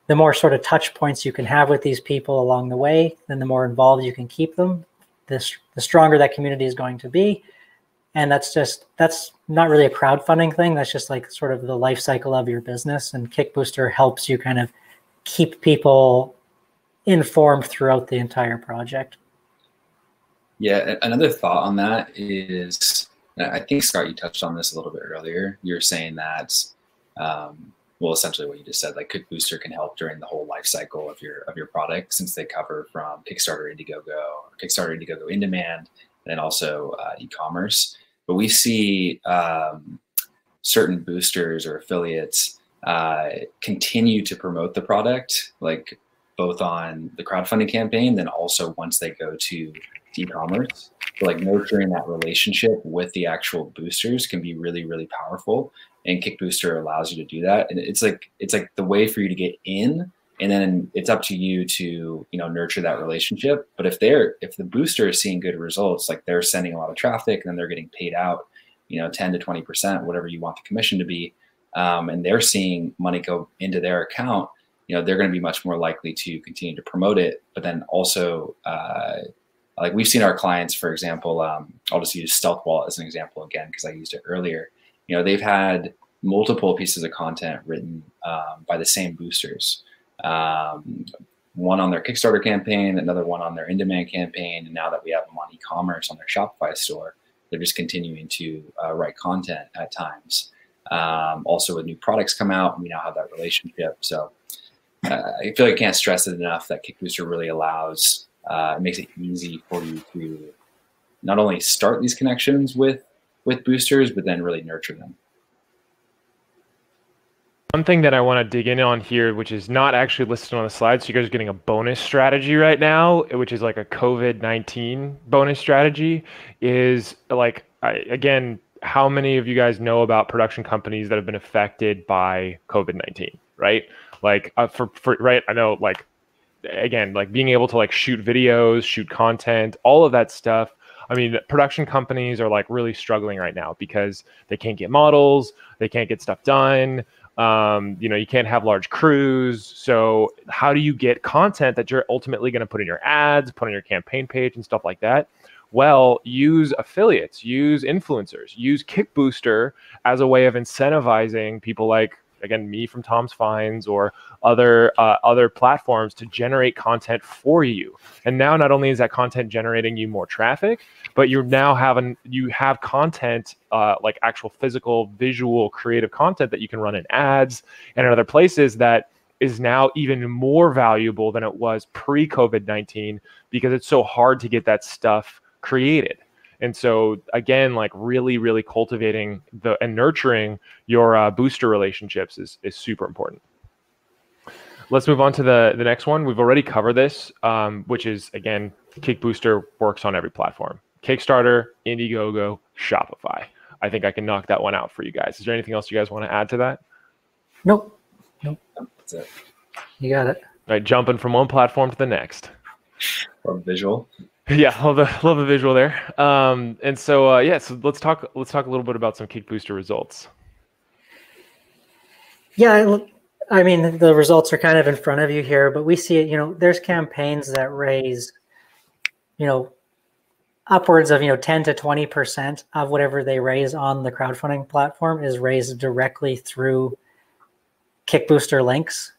the more sort of touch points you can have with these people along the way, then the more involved you can keep them, the stronger that community is going to be. And that's not really a crowdfunding thing. That's just like sort of the life cycle of your business. And Kickbooster helps you kind of keep people informed throughout the entire project. Yeah, another thought on that is, I think, Scott, you touched on this a little bit earlier. You're saying that, well, essentially what you just said, like Kickbooster can help during the whole life cycle of your product, since they cover from Kickstarter, Indiegogo, in demand, and then also e-commerce. But we see certain boosters or affiliates continue to promote the product, like both on the crowdfunding campaign, then also once they go to e-commerce. So like nurturing that relationship with the actual boosters can be really, really powerful. And Kickbooster allows you to do that. And it's like the way for you to get in, and then it's up to you to, nurture that relationship. But if the booster is seeing good results, like they're sending a lot of traffic and then they're getting paid out, 10 to 20%, whatever you want the commission to be, and they're seeing money go into their account, they're going to be much more likely to continue to promote it. But then also, like we've seen our clients, for example, I'll just use Stealth Wallet as an example again, because I used it earlier. They've had multiple pieces of content written by the same boosters. One on their Kickstarter campaign, another one on their in-demand campaign, and now that we have them on e-commerce on their Shopify store, they're just continuing to write content at times. Also, with new products come out, we now have that relationship. So I feel like I can't stress it enough that Kickbooster really allows, it makes it easy for you to not only start these connections with boosters, but then really nurture them. One thing that I want to dig in on here, which is not actually listed on the slide, so you guys are getting a bonus strategy right now, which is like a COVID-19 bonus strategy, is like, again, how many of you guys know about production companies that have been affected by COVID-19, right? Like right, I know, like, again, like being able to like shoot videos, shoot content, all of that stuff. I mean, production companies are like really struggling right now because they can't get models, they can't get stuff done. You know, you can't have large crews. So how do you get content that you're ultimately going to put in your ads, put on your campaign page and stuff like that? Well, use affiliates, use influencers, use Kickbooster as a way of incentivizing people like, again, me from Tom's Finds or other platforms to generate content for you. And now not only is that content generating you more traffic, but you have content like actual physical, visual, creative content that you can run in ads and in other places that is now even more valuable than it was pre-COVID-19 because it's so hard to get that stuff created. And so again, like really cultivating and nurturing your booster relationships is super important. Let's move on to the next one. We've already covered this, which is, again, Kickbooster works on every platform. Kickstarter, Indiegogo, Shopify. I think I can knock that one out for you guys. Is there anything else you guys want to add to that? Nope. That's it. You got it. All right, jumping from one platform to the next. Love visual. Yeah, love the visual there. And so yeah, so let's talk a little bit about some Kickbooster results. Yeah, I mean, the results are kind of in front of you here, but we see it, you know, there's campaigns that raise, you know, upwards of, 10 to 20% of whatever they raise on the crowdfunding platform is raised directly through Kickbooster links.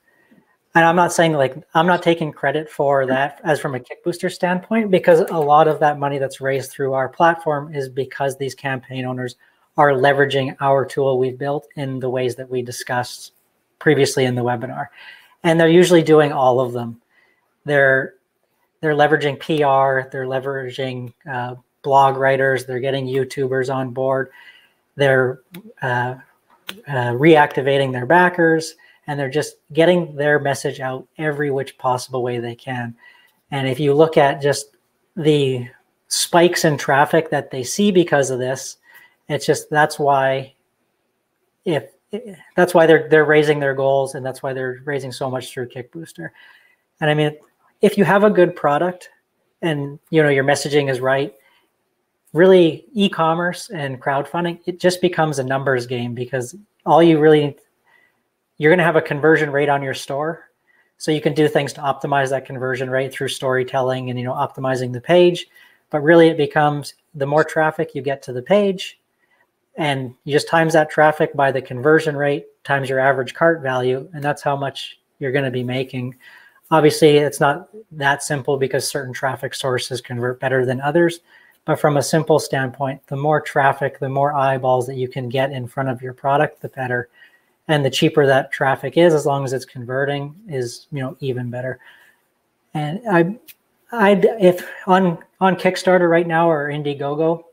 And I'm not saying, like, I'm not taking credit for that as from a Kickbooster standpoint, because a lot of that money that's raised through our platform is because these campaign owners are leveraging our tool we've built in the ways that we discussed previously in the webinar. And they're usually doing all of them. They're leveraging PR, they're leveraging blog writers, they're getting YouTubers on board, they're reactivating their backers, and they're just getting their message out every which possible way they can. And if you look at just the spikes in traffic that they see because of this, it's just, that's why they're raising their goals, and that's why they're raising so much through Kickbooster. And I mean, if you have a good product and your messaging is right, really e-commerce and crowdfunding, it just becomes a numbers game, because all you really, you're going to have a conversion rate on your store. So you can do things to optimize that conversion rate through storytelling and, optimizing the page. But really it becomes, the more traffic you get to the page, and you just times that traffic by the conversion rate times your average cart value, and that's how much you're going to be making. Obviously, it's not that simple because certain traffic sources convert better than others. But from a simple standpoint, the more traffic, the more eyeballs that you can get in front of your product, the better. And the cheaper that traffic is, as long as it's converting, is even better. And if on Kickstarter right now or Indiegogo,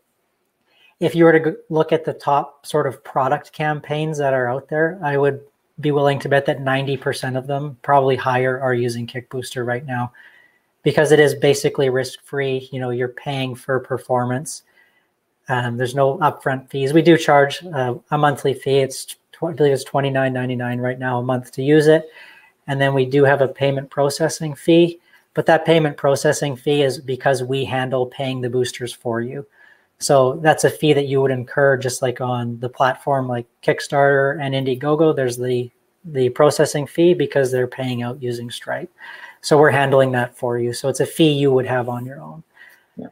if you were to look at the top sort of product campaigns that are out there, I would be willing to bet that 90% of them, probably higher, are using Kickbooster right now, because it is basically risk-free. You're paying for performance. There's no upfront fees. We do charge a monthly fee. I believe it's $29.99 right now a month to use it. And then we do have a payment processing fee, but that payment processing fee is because we handle paying the boosters for you. So that's a fee that you would incur, just like on the platform like Kickstarter and Indiegogo. There's the processing fee because they're paying out using Stripe. So we're handling that for you. So it's a fee you would have on your own. Yeah.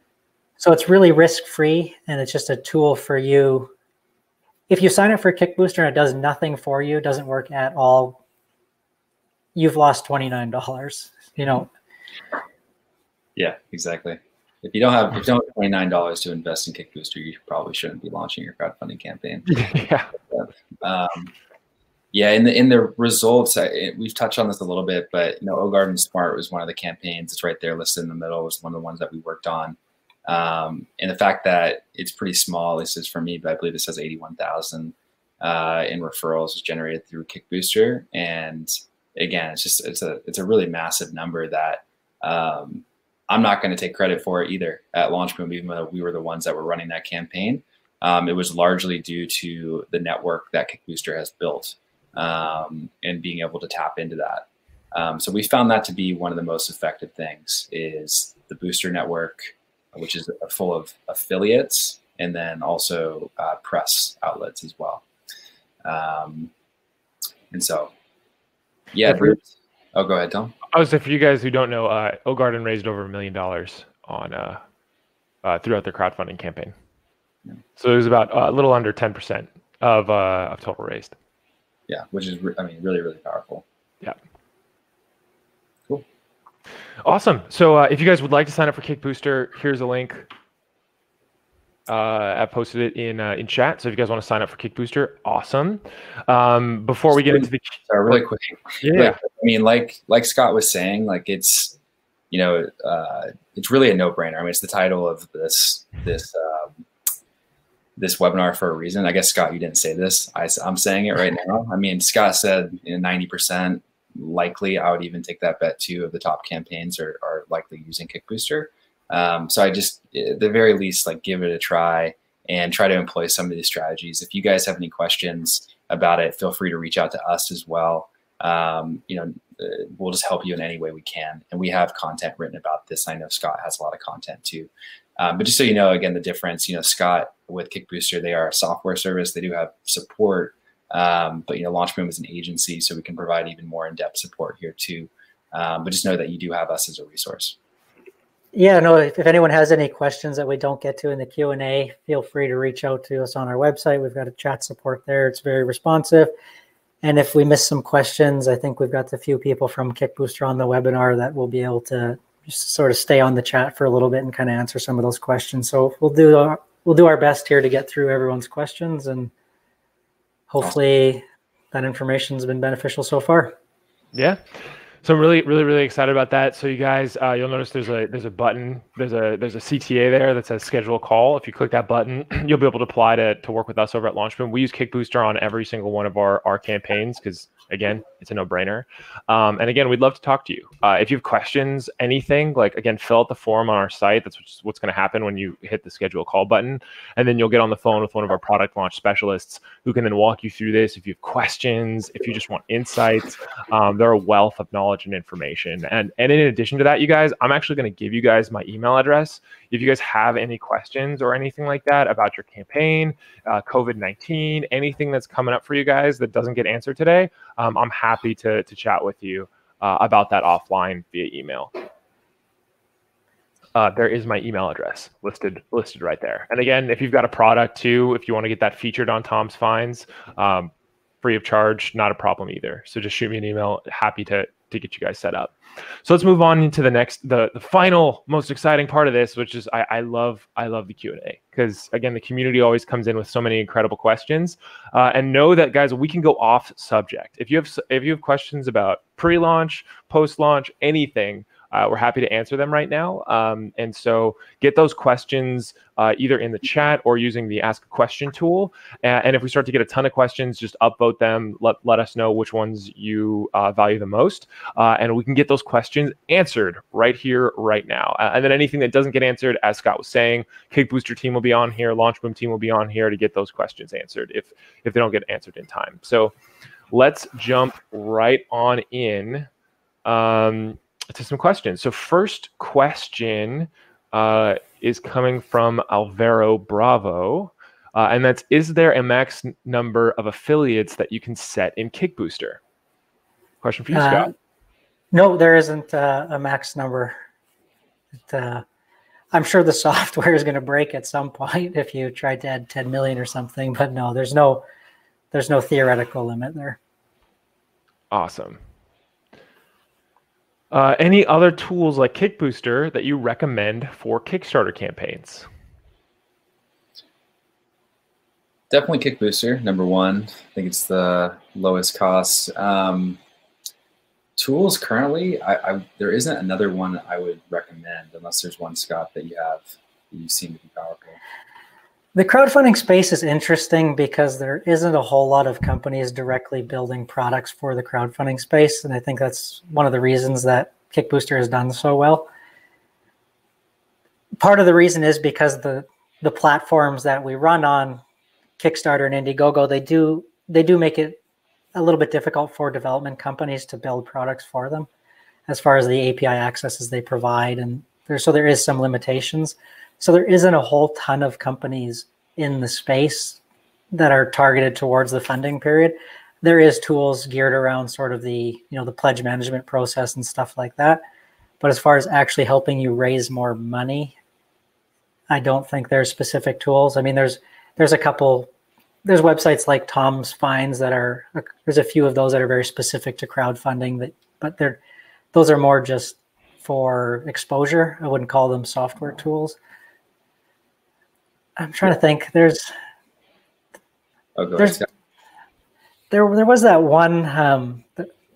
So it's really risk-free, and it's just a tool for you. If you sign up for Kickbooster and it does nothing for you, doesn't work at all, you've lost $29. Yeah, exactly. If you don't have $29 to invest in Kickbooster, you probably shouldn't be launching your crowdfunding campaign. Yeah. Yeah, in the results, we've touched on this a little bit, but O Garden Smart was one of the campaigns. It's right there listed in the middle. It was one of the ones that we worked on. And the fact that it's pretty small, this is for me, but I believe it says 81,000 in referrals was generated through Kickbooster. And again, it's a really massive number that I'm not going to take credit for it either at LaunchBoom, even though we were the ones that were running that campaign. It was largely due to the network that Kickbooster has built and being able to tap into that. So we found that to be one of the most effective things, is the booster network, which is full of affiliates and then also press outlets as well. And so, yeah. Oh, go ahead, Tom. I would say for you guys who don't know, Ogarden raised over $1 million on throughout their crowdfunding campaign. Yeah. So it was about a little under 10% of total raised. Yeah, which is, I mean, really, really powerful. Yeah. Cool. Awesome. So if you guys would like to sign up for Kickbooster, here's a link. I posted it in chat. So if you guys want to sign up for Kickbooster, awesome. Before we get into the really quick, yeah, I mean, like Scott was saying, like it's, you know, it's really a no-brainer. I mean, it's the title of this webinar for a reason. I guess Scott, you didn't say this. I'm saying it right now. I mean, Scott said 90% likely. I would even take that bet too. Of the top campaigns are likely using Kickbooster. So I just, at the very least, like give it a try and try to employ some of these strategies. If you guys have any questions about it, feel free to reach out to us as well. You know, we'll just help you in any way we can. And we have content written about this. I know Scott has a lot of content too. But just so you know, again, the difference, you know, Scott with Kickbooster, they are a software service. They do have support. But, you know, LaunchBoom is an agency, so we can provide even more in-depth support here too. But just know that you do have us as a resource. Yeah, no, if anyone has any questions that we don't get to in the Q&A, feel free to reach out to us on our website. We've got a chat support there. It's very responsive. And if we miss some questions, I think we've got a few people from Kickbooster on the webinar that will be able to just sort of stay on the chat for a little bit and kind of answer some of those questions. So we'll do our best here to get through everyone's questions, and hopefully that information has been beneficial so far. Yeah. So I'm really excited about that. So you guys, you'll notice there's a button, there's a CTA there that says schedule a call. If you click that button, you'll be able to apply to work with us over at LaunchBoom. We use Kickbooster on every single one of our campaigns because, again, it's a no-brainer. And again, we'd love to talk to you. If you have questions, anything, like, again, fill out the form on our site. That's what's going to happen when you hit the schedule a call button. And then you'll get on the phone with one of our product launch specialists who can then walk you through this. If you have questions, if you just want insights, they're a wealth of knowledge and information. And in addition to that, you guys, I'm actually going to give you guys my email address. If you guys have any questions or anything like that about your campaign, COVID-19, anything that's coming up for you guys that doesn't get answered today, I'm happy to chat with you about that offline via email. There is my email address listed right there. And again, if you've got a product too, if you want to get that featured on Tom's Finds, free of charge, not a problem either. So just shoot me an email. Happy to get you guys set up. So let's move on into the final, most exciting part of this, which is I love the Q&A, because again, the community always comes in with so many incredible questions. And know that, guys, we can go off subject. If you have questions about pre-launch, post-launch, anything, we're happy to answer them right now. And so get those questions either in the chat or using the Ask a Question tool. And if we start to get a ton of questions, just upvote them. Let us know which ones you value the most. And we can get those questions answered right here, right now. And then anything that doesn't get answered, as Scott was saying, Kickbooster team will be on here, LaunchBoom team will be on here to get those questions answered if they don't get answered in time. So let's jump right on in to some questions. So first question is coming from Alvaro Bravo, and that's, is there a max number of affiliates that you can set in Kickbooster? Question for you, Scott. No, there isn't a max number. I'm sure the software is going to break at some point if you tried to add 10 million or something, but no, there's no theoretical limit there. Awesome. Any other tools like Kickbooster that you recommend for Kickstarter campaigns? Definitely Kickbooster, number one. I think it's the lowest cost. Tools currently, there isn't another one I would recommend, unless there's one, Scott, that you have that you seem to be powerful. The crowdfunding space is interesting because there isn't a whole lot of companies directly building products for the crowdfunding space. And I think that's one of the reasons that Kickbooster has done so well. Part of the reason is because the platforms that we run on, Kickstarter and Indiegogo, they do make it a little bit difficult for development companies to build products for them as far as the API accesses they provide. And so there is some limitations. So there isn't a whole ton of companies in the space that are targeted towards the funding period. There is tools geared around sort of the, the pledge management process and stuff like that. But as far as actually helping you raise more money, I don't think there's specific tools. I mean, there's a couple, there's websites like Tom's Finds there's a few of those that are very specific to crowdfunding, but those are more just for exposure. I wouldn't call them software tools. I'm trying to think. There was that one,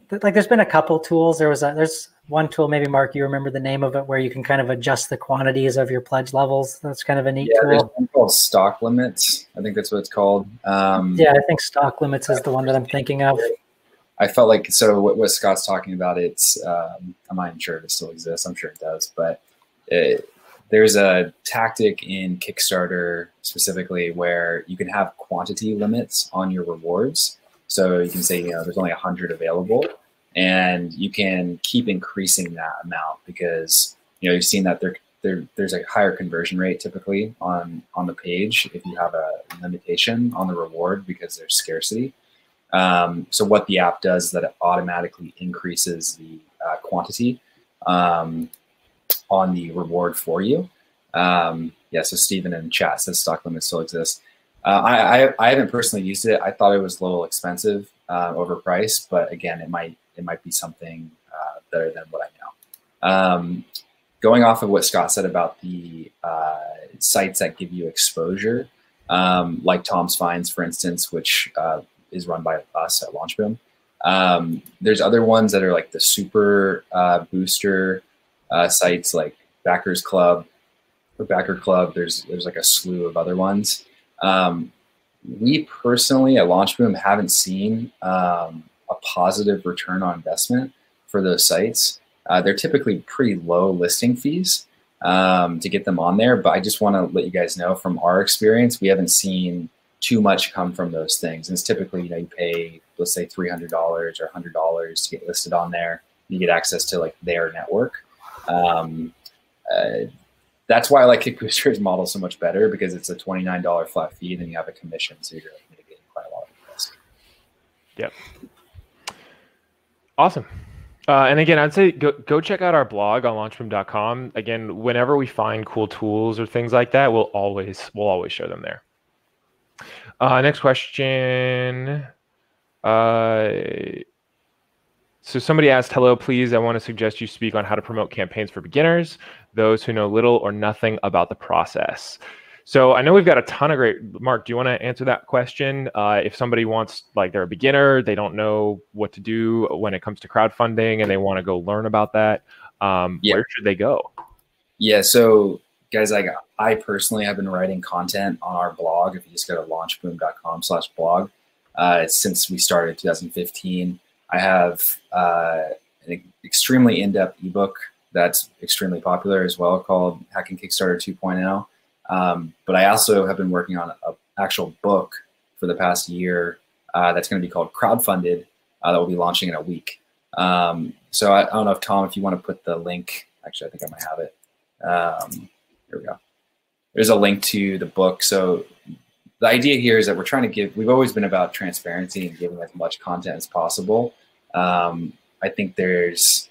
there's been a couple tools. There's one tool, maybe Mark, you remember the name of it, where you can kind of adjust the quantities of your pledge levels. That's kind of a neat tool. There's one called stock limits. I think that's what it's called. Yeah, I think stock limits is the one that I'm thinking of. I felt like, so what Scott's talking about, I'm not even sure if it still exists. I'm sure it does, but there's a tactic in Kickstarter specifically where you can have quantity limits on your rewards. So you can say, there's only 100 available, and you can keep increasing that amount because, you've seen that there's a higher conversion rate typically on the page if you have a limitation on the reward because there's scarcity. So what the app does is that it automatically increases the quantity on the reward for you. So Stephen in chat says stock limits still exist. I haven't personally used it. I thought it was a little expensive, overpriced, but again, it might be something better than what I know. Going off of what Scott said about the sites that give you exposure, like Tom's Finds, for instance, which is run by us at LaunchBoom. There's other ones that are like the super booster sites like Backers Club or Backer Club. There's like a slew of other ones. We personally at LaunchBoom haven't seen a positive return on investment for those sites. They're typically pretty low listing fees to get them on there, but I just want to let you guys know from our experience, we haven't seen too much come from those things. And it's typically, you pay, let's say $300 or $100 to get listed on there. You get access to like their network. That's why I like Kickbooster's model so much better, because it's a $29 flat fee, and then you have a commission, so you're mitigating quite a lot of risk. Yep. Awesome. And again, I'd say go check out our blog on launchboom.com. Again, whenever we find cool tools or things like that, we'll always share them there. Next question. So somebody asked, hello, please, I want to suggest you speak on how to promote campaigns for beginners, those who know little or nothing about the process. So I know we've got a ton of great, Mark, do you want to answer that question? If somebody wants, like they're a beginner, they don't know what to do when it comes to crowdfunding and they want to go learn about that, where should they go? Yeah, so guys, I personally have been writing content on our blog. If you just go to launchboom.com/blog, since we started in 2015, I have an extremely in-depth ebook that's extremely popular as well called Hacking Kickstarter 2.0. But I also have been working on an actual book for the past year that's going to be called Crowdfunded that will be launching in a week. So I don't know if Tom, if you want to put the link, actually, I think I might have it. Here we go. There's a link to the book. So the idea here is that we've always been about transparency and giving as much content as possible. I think there's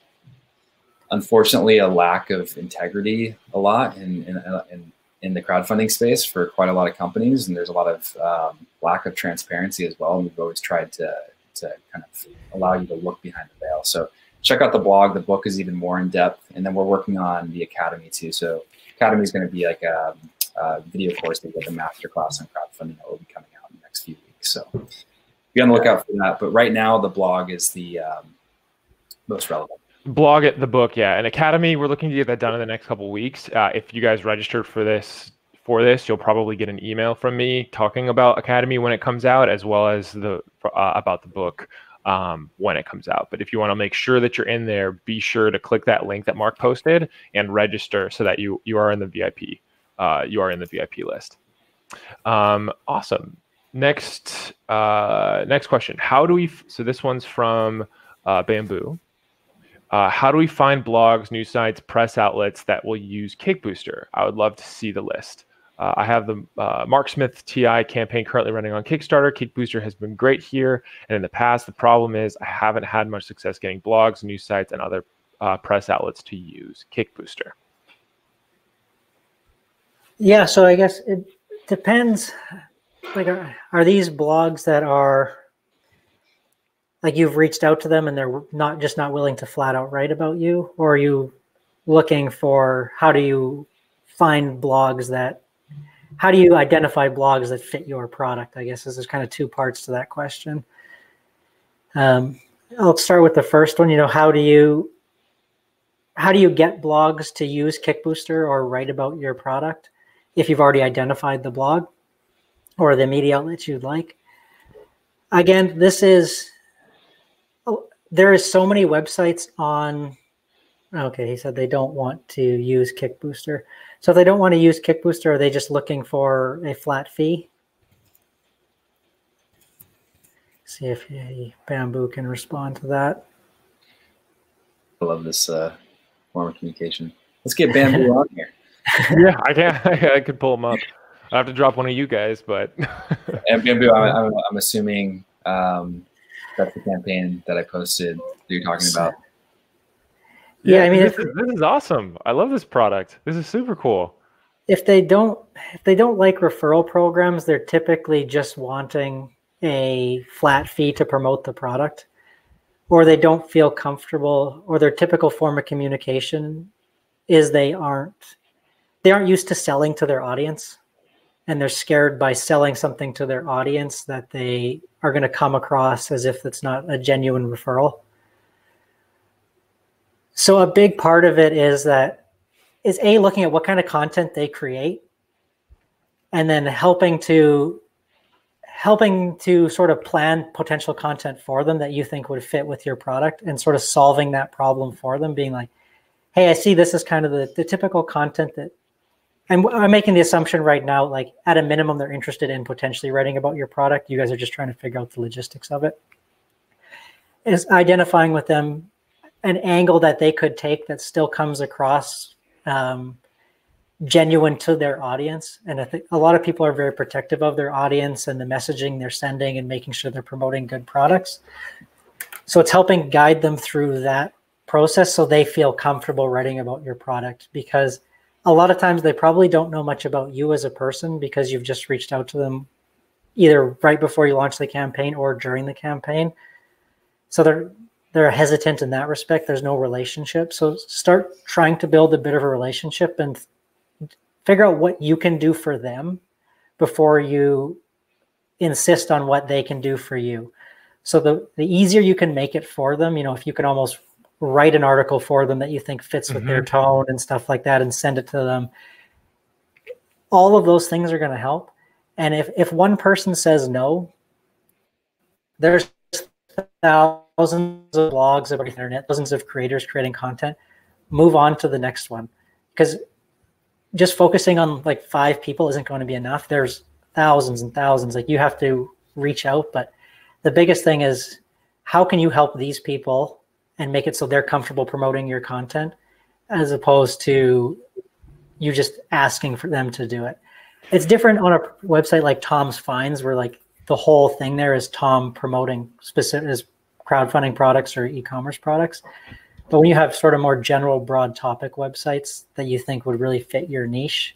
unfortunately a lack of integrity a lot in the crowdfunding space for quite a lot of companies, and there's a lot of lack of transparency as well. And we've always tried to kind of allow you to look behind the veil. So check out the blog. The book is even more in depth, and then we're working on the academy too. So academy is going to be like a video course that you get the masterclass on crowdfunding that will be coming out in the next few weeks. So be on the lookout for that. But right now, the blog is the most relevant. Blog at the book, yeah. And Academy, we're looking to get that done in the next couple of weeks. If you guys registered for this, you'll probably get an email from me talking about Academy when it comes out, as well as about the book when it comes out. But if you want to make sure that you're in there, be sure to click that link that Mark posted and register so that you are in the VIP. You are in the VIP list. Awesome. Next question. How do we? So this one's from Bamboo. How do we find blogs, news sites, press outlets that will use Kickbooster? I would love to see the list. I have the Mark Smith TI campaign currently running on Kickstarter. Kickbooster has been great here. And in the past, the problem is I haven't had much success getting blogs, news sites, and other press outlets to use Kickbooster. Yeah, so I guess it depends. Like, are these blogs that are like you've reached out to them and they're not willing to flat out write about you? Or are you looking for, how do you find blogs that, how do you identify blogs that fit your product? I guess there's kind of two parts to that question. I'll start with the first one. You know, how do you get blogs to use Kickbooster or write about your product if you've already identified the blog or the media outlet you'd like? Again, there is so many websites on, okay, he said they don't want to use Kickbooster. So if they don't want to use Kickbooster, are they just looking for a flat fee? See if Bamboo can respond to that. I love this form of communication. Let's get Bamboo on here. Yeah, I could pull them up. I have to drop one of you guys, but. And Bamboo, I'm assuming that's the campaign that I posted that you're talking about. Yeah, I mean, this is awesome. I love this product. This is super cool. If they don't like referral programs, they're typically just wanting a flat fee to promote the product, or they don't feel comfortable, or their typical form of communication is they aren't used to selling to their audience, and they're scared by selling something to their audience that they are going to come across as if it's not a genuine referral. So a big part of it is looking at what kind of content they create, and then helping to sort of plan potential content for them that you think would fit with your product, and sort of solving that problem for them, being like, hey, I see this is kind of the typical content that, and I'm making the assumption right now, like at a minimum, they're interested in potentially writing about your product. You guys are just trying to figure out the logistics of it. Is identifying with them an angle that they could take that still comes across genuine to their audience. And I think a lot of people are very protective of their audience and the messaging they're sending and making sure they're promoting good products. So it's helping guide them through that process so they feel comfortable writing about your product, because a lot of times they probably don't know much about you as a person because you've just reached out to them either right before you launch the campaign or during the campaign. So they're hesitant in that respect. There's no relationship. So start trying to build a bit of a relationship and figure out what you can do for them before you insist on what they can do for you. So the easier you can make it for them, you know, if you can almost write an article for them that you think fits with their tone and stuff like that and send it to them, all of those things are going to help. And if one person says no, there's thousands of blogs about the internet, dozens of creators creating content. Move on to the next one, because just focusing on like 5 people isn't going to be enough. There's thousands and thousands. Like, you have to reach out. But the biggest thing is, how can you help these people and make it so they're comfortable promoting your content, as opposed to you just asking for them to do it. It's different on a website like Tom's Finds, where like the whole thing there is Tom promoting specific crowdfunding products or e-commerce products. But when you have sort of more general, broad topic websites that you think would really fit your niche,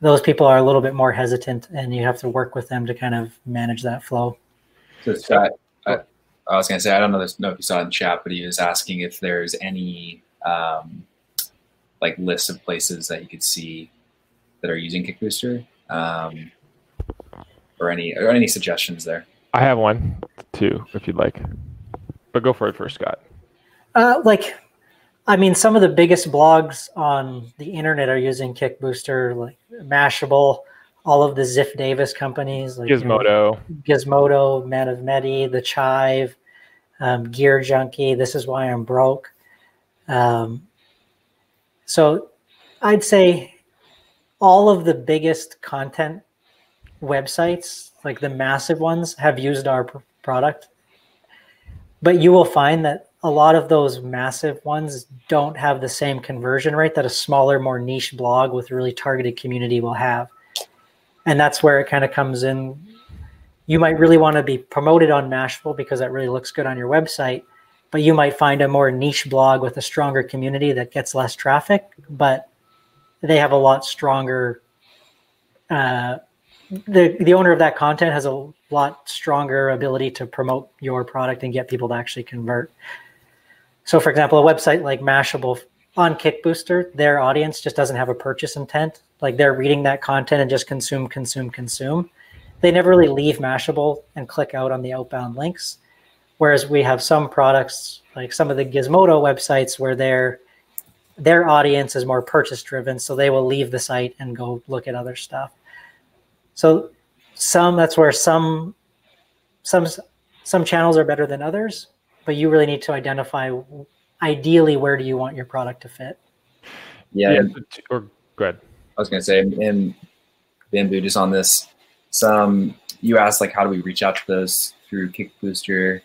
those people are a little bit more hesitant, and you have to work with them to kind of manage that flow. So Scott, I was going to say, I don't know if you saw in chat, but he was asking if there's any like list of places that you could see that are using Kickbooster, or any suggestions there. I have one too, if you'd like, but go for it first, Scott. I mean, some of the biggest blogs on the internet are using Kickbooster, like Mashable, all of the Ziff Davis companies, like Gizmodo, Gizmodo, Man of Medi, The Chive, Gear Junkie, This Is Why I'm Broke. So I'd say all of the biggest content websites, like the massive ones, have used our product. But you will find that a lot of those massive ones don't have the same conversion rate that a smaller, more niche blog with a really targeted community will have. And that's where it kind of comes in. You might really want to be promoted on Mashable because that really looks good on your website, but you might find a more niche blog with a stronger community that gets less traffic, but they have a lot stronger, the owner of that content has a lot stronger ability to promote your product and get people to actually convert. So for example, a website like Mashable on Kickbooster, their audience just doesn't have a purchase intent. Like they're reading that content and just consume. They never really leave Mashable and click out on the outbound links. Whereas we have some products, like some of the Gizmodo websites, where their audience is more purchase driven. So they will leave the site and go look at other stuff. So that's where some channels are better than others, but you really need to identify ideally where do you want your product to fit. Yeah. Or go ahead. I was going to say, in Bamboo, just on this, you asked like, how do we reach out to those through Kickbooster?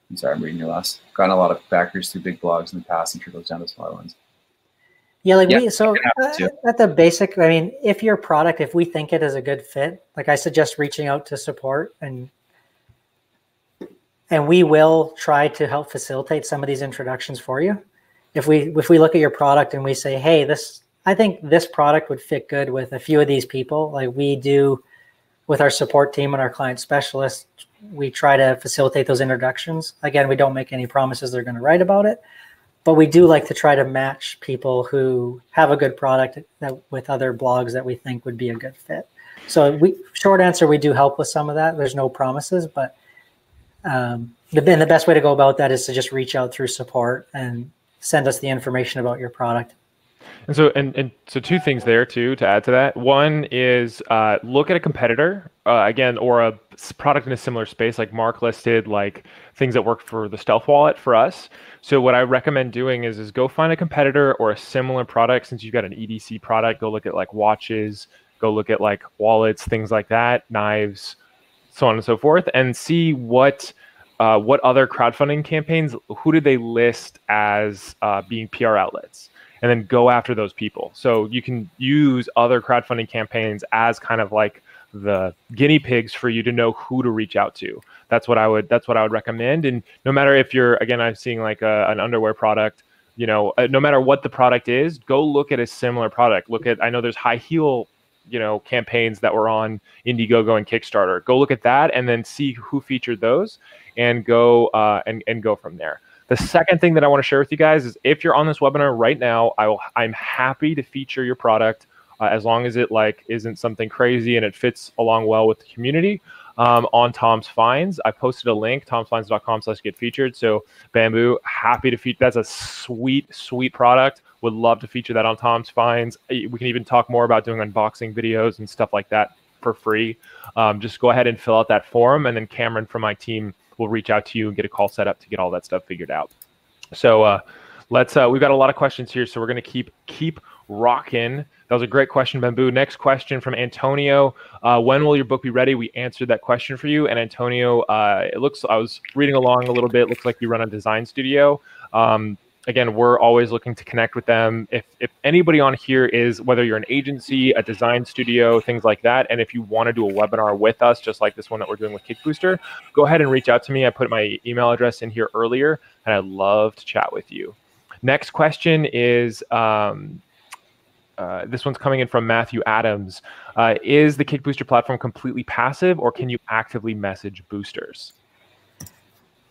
I'm sorry, I'm reading your last. Gotten a lot of backers through big blogs in the past and trickles down to smaller ones. Yeah, like at the basic, I mean, if we think it is a good fit, like I suggest reaching out to support and we will try to help facilitate some of these introductions for you. If we look at your product and we say, hey, I think this product would fit good with a few of these people, like we do with our support team and our client specialists, we try to facilitate those introductions. Again, we don't make any promises they're going to write about it, but we do like to try to match people who have a good product with other blogs that we think would be a good fit. So short answer, we do help with some of that. There's no promises, but the best way to go about that is to just reach out through support and send us the information about your product. And so two things there too to add to that. One is look at a competitor again, or a product in a similar space. Like Mark listed, like things that work for the Stealth Wallet for us. So what I recommend doing is go find a competitor or a similar product. Since you've got an EDC product, go look at like watches, go look at like wallets, things like that, knives, so on and so forth, and see what other crowdfunding campaigns, who did they list as being PR outlets. And then go after those people. So you can use other crowdfunding campaigns as kind of like the guinea pigs for you to know who to reach out to. That's what I would recommend. And no matter if you're, again, I'm seeing like an underwear product, no matter what the product is, go look at a similar product. I know there's high heel, campaigns that were on Indiegogo and Kickstarter. Go look at that and then see who featured those and go and go from there. The second thing that I want to share with you guys is if you're on this webinar right now, I'm happy to feature your product as long as it isn't something crazy and it fits along well with the community on Tom's Finds. I posted a link, tomsfinds.com/get-featured. So Bamboo, happy to feature. That's a sweet, sweet product. Would love to feature that on Tom's Finds. We can even talk more about doing unboxing videos and stuff like that for free. Just go ahead and fill out that form, and then Cameron from my team will reach out to you and get a call set up to get all that stuff figured out. So we've got a lot of questions here, so we're going to keep rocking. That was a great question, Bamboo. Next question from Antonio. When will your book be ready? We answered that question for you. And Antonio, I was reading along a little bit. Looks like you run a design studio. Again, we're always looking to connect with them. If anybody on here is, whether you're an agency, a design studio, things like that, and if you want to do a webinar with us, just like this one that we're doing with Kickbooster, go ahead and reach out to me. I put my email address in here earlier, and I'd love to chat with you. Next question is, this one's coming in from Matthew Adams. Is the Kickbooster platform completely passive, or can you actively message boosters?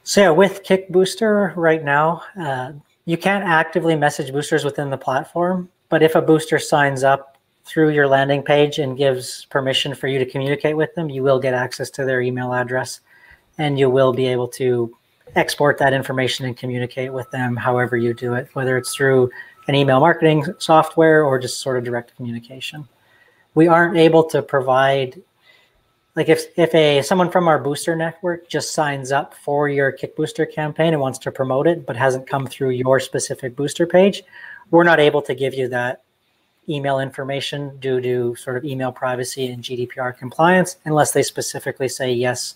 So yeah, with Kickbooster right now, you can't actively message boosters within the platform, but if a booster signs up through your landing page and gives permission for you to communicate with them, you will get access to their email address, and you will be able to export that information and communicate with them however you do it, whether it's through an email marketing software or just sort of direct communication. We aren't able to provide, like if someone from our booster network just signs up for your Kickbooster campaign and wants to promote it, but hasn't come through your specific booster page, we're not able to give you that email information due to sort of email privacy and GDPR compliance, unless they specifically say, yes,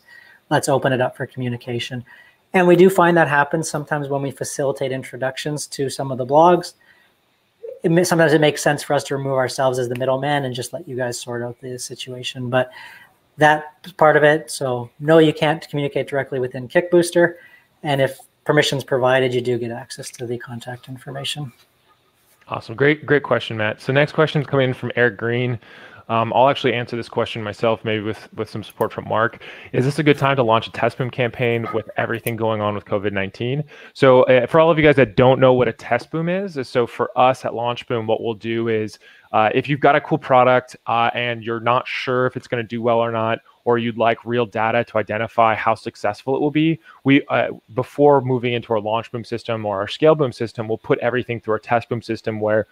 let's open it up for communication. And we do find that happens sometimes when we facilitate introductions to some of the blogs. Sometimes it makes sense for us to remove ourselves as the middleman and just let you guys sort out the situation. But that's part of it. So no, you can't communicate directly within Kickbooster. And if permission's provided, you do get access to the contact information. Awesome. Great question, Matt. So next question is coming in from Eric Green. I'll actually answer this question myself, maybe with some support from Mark. Is this a good time to launch a test boom campaign with everything going on with COVID-19? So for all of you guys that don't know what a test boom is, so for us at LaunchBoom, what we'll do is if you've got a cool product and you're not sure if it's going to do well or not, or you'd like real data to identify how successful it will be, we before moving into our LaunchBoom system or our ScaleBoom system, we'll put everything through our test-boom system where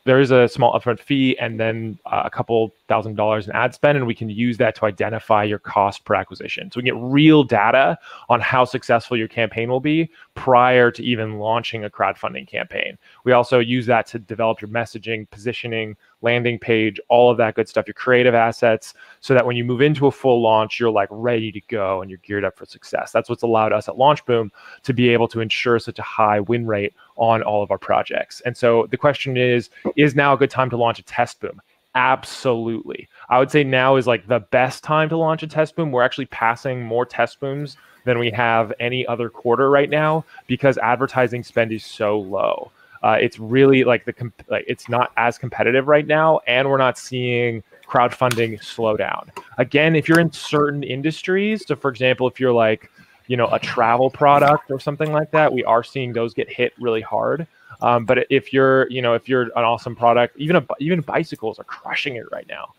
there is a small upfront fee and then a couple $1,000s in ad spend, and we can use that to identify your cost per acquisition. So we can get real data on how successful your campaign will be prior to even launching a crowdfunding campaign. We also use that to develop your messaging, positioning, landing page, all of that good stuff, your creative assets, so that when you move into a full launch, you're like ready to go and you're geared up for success. That's what's allowed us at LaunchBoom to be able to ensure such a high win rate on all of our projects. And so the question is now a good time to launch a test boom? Absolutely. I would say now is like the best time to launch a test boom. We're actually passing more test booms than we have any other quarter right now because advertising spend is so low. It's really like it's not as competitive right now, and we're not seeing crowdfunding slow down. Again, if you're in certain industries, so for example, if you're like, a travel product or something like that, we are seeing those get hit really hard. But if you're an awesome product, even bicycles are crushing it right now.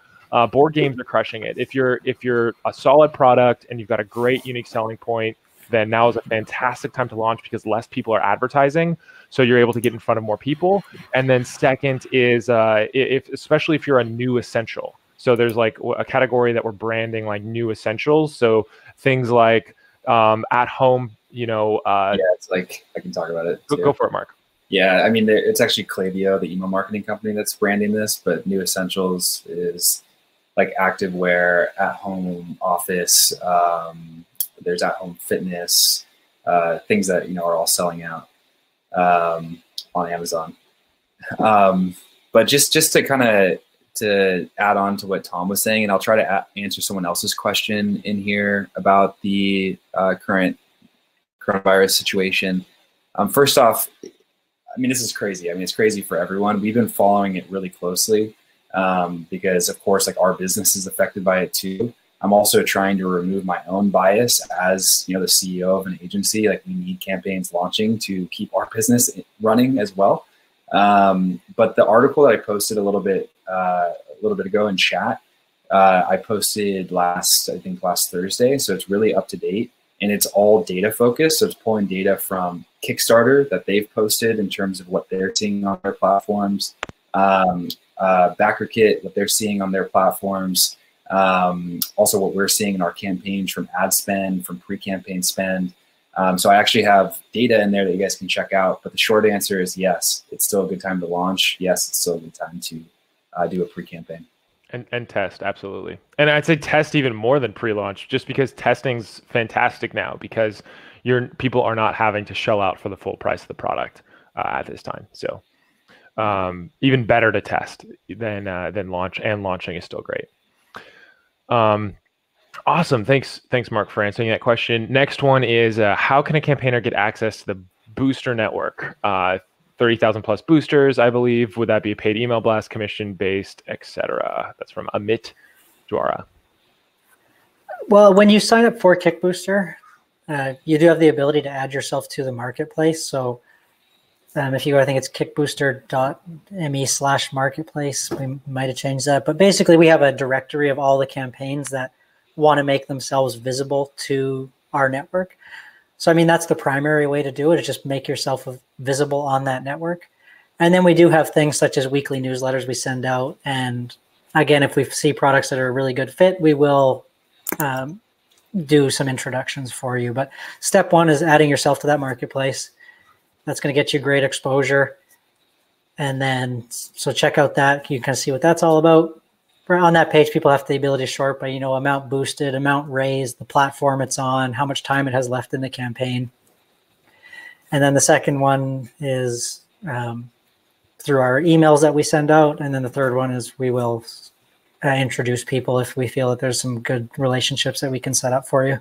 Board games are crushing it. If you're a solid product and you've got a great unique selling point, then now is a fantastic time to launch because less people are advertising. So you're able to get in front of more people. And then second is especially if you're a new essential. So there's like a category that we're branding like new essentials. So things like at home, yeah, it's like, I can talk about it. Go for it, Mark. Yeah, I mean, it's actually Klaviyo, the email marketing company, that's branding this, but New Essentials is like activewear, at-home office, there's at-home fitness, things that, are all selling out on Amazon. But just to add on to what Tom was saying, and I'll try to answer someone else's question in here about the current coronavirus situation. First off, I mean, this is crazy. I mean, it's crazy for everyone. We've been following it really closely because, of course, like our business is affected by it too. I'm also trying to remove my own bias as, the CEO of an agency. Like, we need campaigns launching to keep our business running as well. But the article that I posted a little bit ago in chat, I posted last Thursday. So it's really up to date. And it's all data focused. So it's pulling data from Kickstarter that they've posted in terms of what they're seeing on their platforms, BackerKit, what they're seeing on their platforms, also what we're seeing in our campaigns from ad spend, from pre-campaign spend. So I actually have data in there that you guys can check out. But the short answer is yes, it's still a good time to launch. Yes, it's still a good time to do a pre-campaign. And test, absolutely. And I'd say test even more than pre-launch, just because testing's fantastic now because people are not having to shell out for the full price of the product at this time. So even better to test than launch, and launching is still great. Awesome. Thanks, Mark, for answering that question. Next one is how can a campaigner get access to the booster network? 30,000 plus boosters, I believe. Would that be a paid email blast, commission based, etc.? That's from Amit Dwara. Well, when you sign up for Kickbooster, you do have the ability to add yourself to the marketplace. So if you go, I think it's kickbooster.me/marketplace. We might have changed that. But basically, we have a directory of all the campaigns that want to make themselves visible to our network. So, I mean, that's the primary way to do it, is just make yourself visible on that network. And then we do have things such as weekly newsletters we send out. And again, if we see products that are a really good fit, we will do some introductions for you. But step one is adding yourself to that marketplace. That's going to get you great exposure. And then, so check out that. You can kind of see what that's all about. on that page, people have the ability to sort by, amount boosted, amount raised, the platform it's on, how much time it has left in the campaign. And then the second one is through our emails that we send out. And then the third one is we will introduce people if we feel that there's some good relationships that we can set up for you.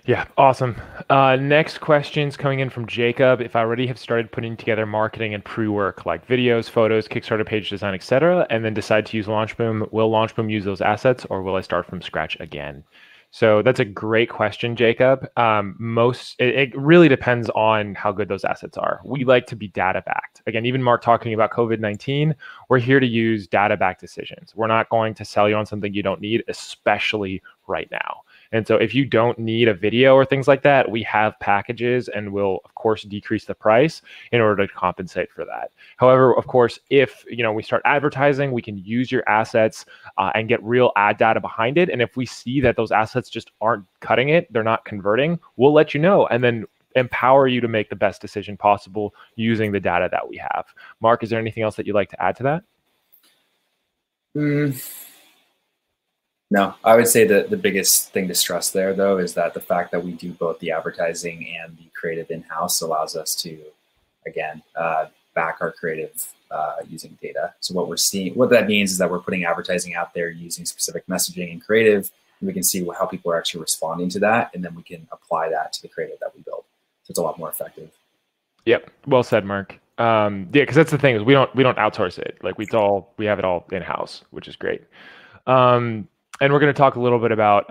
Yeah, awesome. Next question's coming in from Jacob. If I already have started putting together marketing and pre-work like videos, photos, Kickstarter page design, etc., and then decide to use LaunchBoom, will LaunchBoom use those assets, or will I start from scratch again? So that's a great question, Jacob. It really depends on how good those assets are. We like to be data backed. Again, even Mark talking about COVID-19, we're here to use data backed decisions. We're not going to sell you on something you don't need, especially right now. And so if you don't need a video or things like that, we have packages and we'll, of course, decrease the price in order to compensate for that. However, of course, if we start advertising, we can use your assets and get real ad data behind it. And if we see that those assets just aren't cutting it, they're not converting, we'll let you know and then empower you to make the best decision possible using the data that we have. Mark, is there anything else that you'd like to add to that? No, I would say that the biggest thing to stress there, though, is that the fact that we do both the advertising and the creative in-house allows us to, again, back our creative using data. So what that means is that we're putting advertising out there using specific messaging and creative, and we can see how people are actually responding to that, and then we can apply that to the creative that we build. So it's a lot more effective. Yep, well said, Mark. Yeah, because that's the thing is we don't outsource it. Like we have it all in-house, which is great. And we're going to talk a little bit about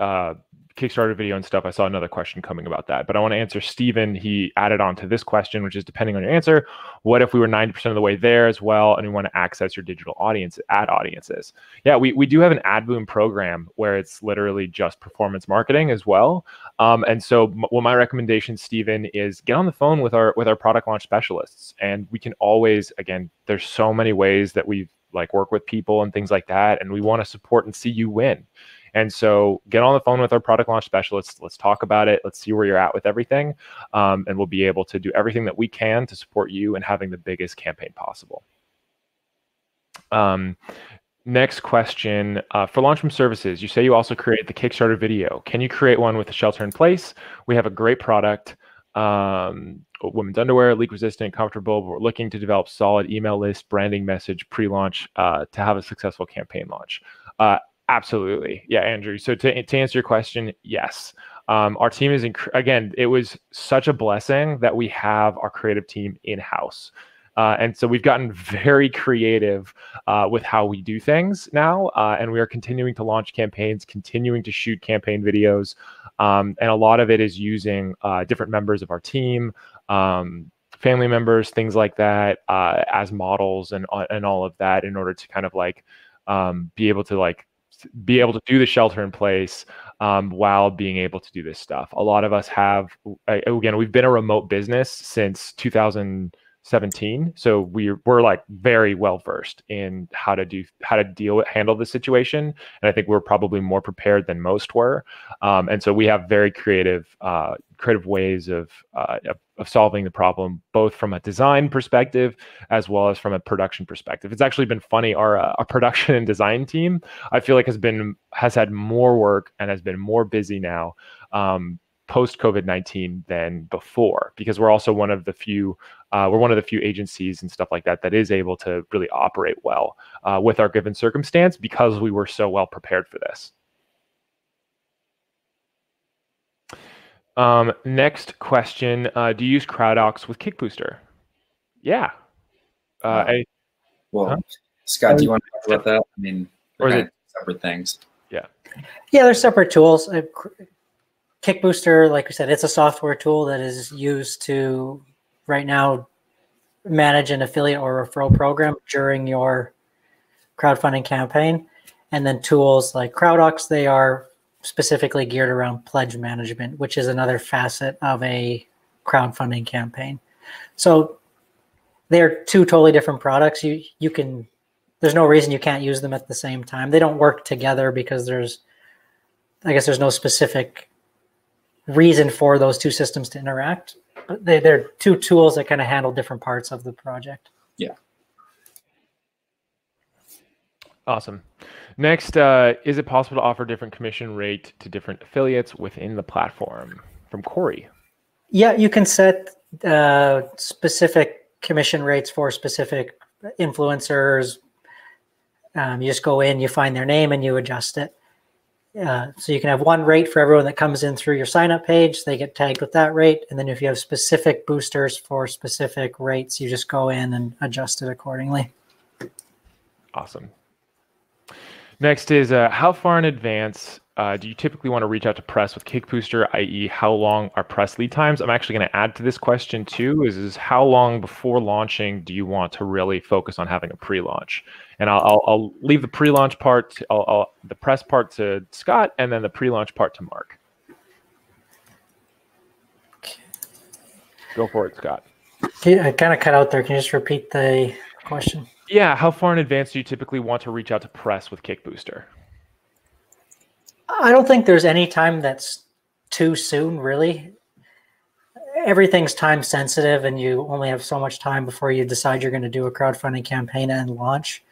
Kickstarter video and stuff. I saw another question coming about that, but I want to answer Steven. He added on to this question, which is depending on your answer, what if we were 90% of the way there as well and we want to access your digital ad audiences? Yeah, we do have an AdBoom program where it's literally just performance marketing as well. And so my recommendation, Steven, is get on the phone with our product launch specialists. And we can always, again, there's so many ways that we've work with people and things like that. And we want to support and see you win. And so get on the phone with our product launch specialists. Let's talk about it. Let's see where you're at with everything. And we'll be able to do everything that we can to support you in having the biggest campaign possible. Next question, for LaunchBoom services, you say you also create the Kickstarter video. Can you create one with the shelter in place? We have a great product. Women's underwear, leak resistant, comfortable, but we're looking to develop solid email list, branding message, pre-launch to have a successful campaign launch. Absolutely. Yeah, Andrew. So to answer your question, yes. Our team is, again, it was such a blessing that we have our creative team in-house. And so we've gotten very creative with how we do things now. And we are continuing to launch campaigns, continuing to shoot campaign videos. And a lot of it is using different members of our team, family members, things like that, as models and all of that in order to kind of be able to do the shelter in place while being able to do this stuff. A lot of us have, again, we've been a remote business since 2017, so we're very well versed in how to handle the situation, and I think we're probably more prepared than most were. And so we have very creative ways of solving the problem, both from a design perspective as well as from a production perspective. It's actually been funny. Our production and design team, I feel like has had more work and has been more busy now post COVID-19 than before, because we're also one of the few agencies and stuff like that is able to really operate well with our given circumstance, because we were so well prepared for this. Next question, do you use CrowdOx with Kickbooster? Yeah. Scott, do you want to talk about that? I mean, they're kind of separate things. Yeah, they're separate tools. Kickbooster, like we said, it's a software tool that is used to right now manage an affiliate or referral program during your crowdfunding campaign. And then tools like CrowdOx, they are specifically geared around pledge management, which is another facet of a crowdfunding campaign. So they're two totally different products. There's no reason you can't use them at the same time. They don't work together because there's no specific reason for those two systems to interact. But they're two tools that kind of handle different parts of the project. Yeah. Awesome. Next, is it possible to offer different commission rate to different affiliates within the platform? From Corey. Yeah, you can set specific commission rates for specific influencers. You just go in, you find their name, and you adjust it. So you can have one rate for everyone that comes in through your sign-up page. They get tagged with that rate. And then if you have specific boosters for specific rates, you just go in and adjust it accordingly. Awesome. Next is how far in advance do you typically want to reach out to press with Kickbooster, i.e. how long are press lead times? I'm actually going to add to this question too, is how long before launching do you want to really focus on having a pre-launch? And I'll leave the pre-launch part, the press part to Scott, and then the pre-launch part to Mark. Go for it, Scott. I kind of cut out there. Can you just repeat the question? Yeah, how far in advance do you typically want to reach out to press with Kickbooster? I don't think there's any time that's too soon, really. Everything's time sensitive, and you only have so much time before you decide you're going to do a crowdfunding campaign and launch.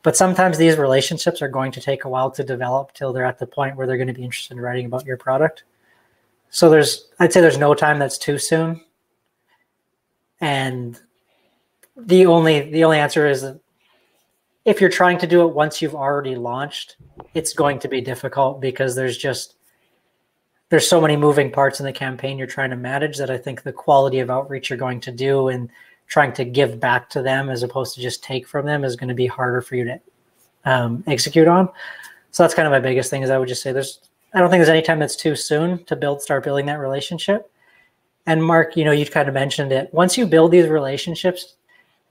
But sometimes these relationships are going to take a while to develop till they're at the point where they're going to be interested in writing about your product. So I'd say there's no time that's too soon. And the only answer is that if you're trying to do it once you've already launched, it's going to be difficult because there's so many moving parts in the campaign you're trying to manage that I think the quality of outreach you're going to do and trying to give back to them as opposed to just take from them is going to be harder for you to execute on. So that's kind of my biggest thing is I would just say I don't think there's any time that's too soon to start building that relationship. And Mark, you kind of mentioned it. Once you build these relationships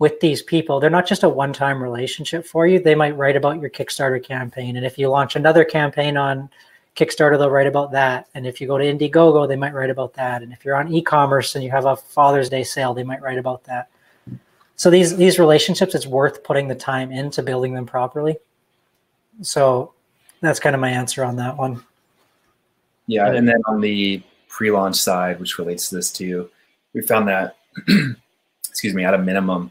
with these people, they're not just a one-time relationship for you. They might write about your Kickstarter campaign. And if you launch another campaign on Kickstarter, they'll write about that. And if you go to Indiegogo, they might write about that. And if you're on e-commerce and you have a Father's Day sale, they might write about that. So these relationships, it's worth putting the time into building them properly. So that's kind of my answer on that one. Yeah, and then on the pre-launch side, which relates to this too, we found that, excuse me, at a minimum,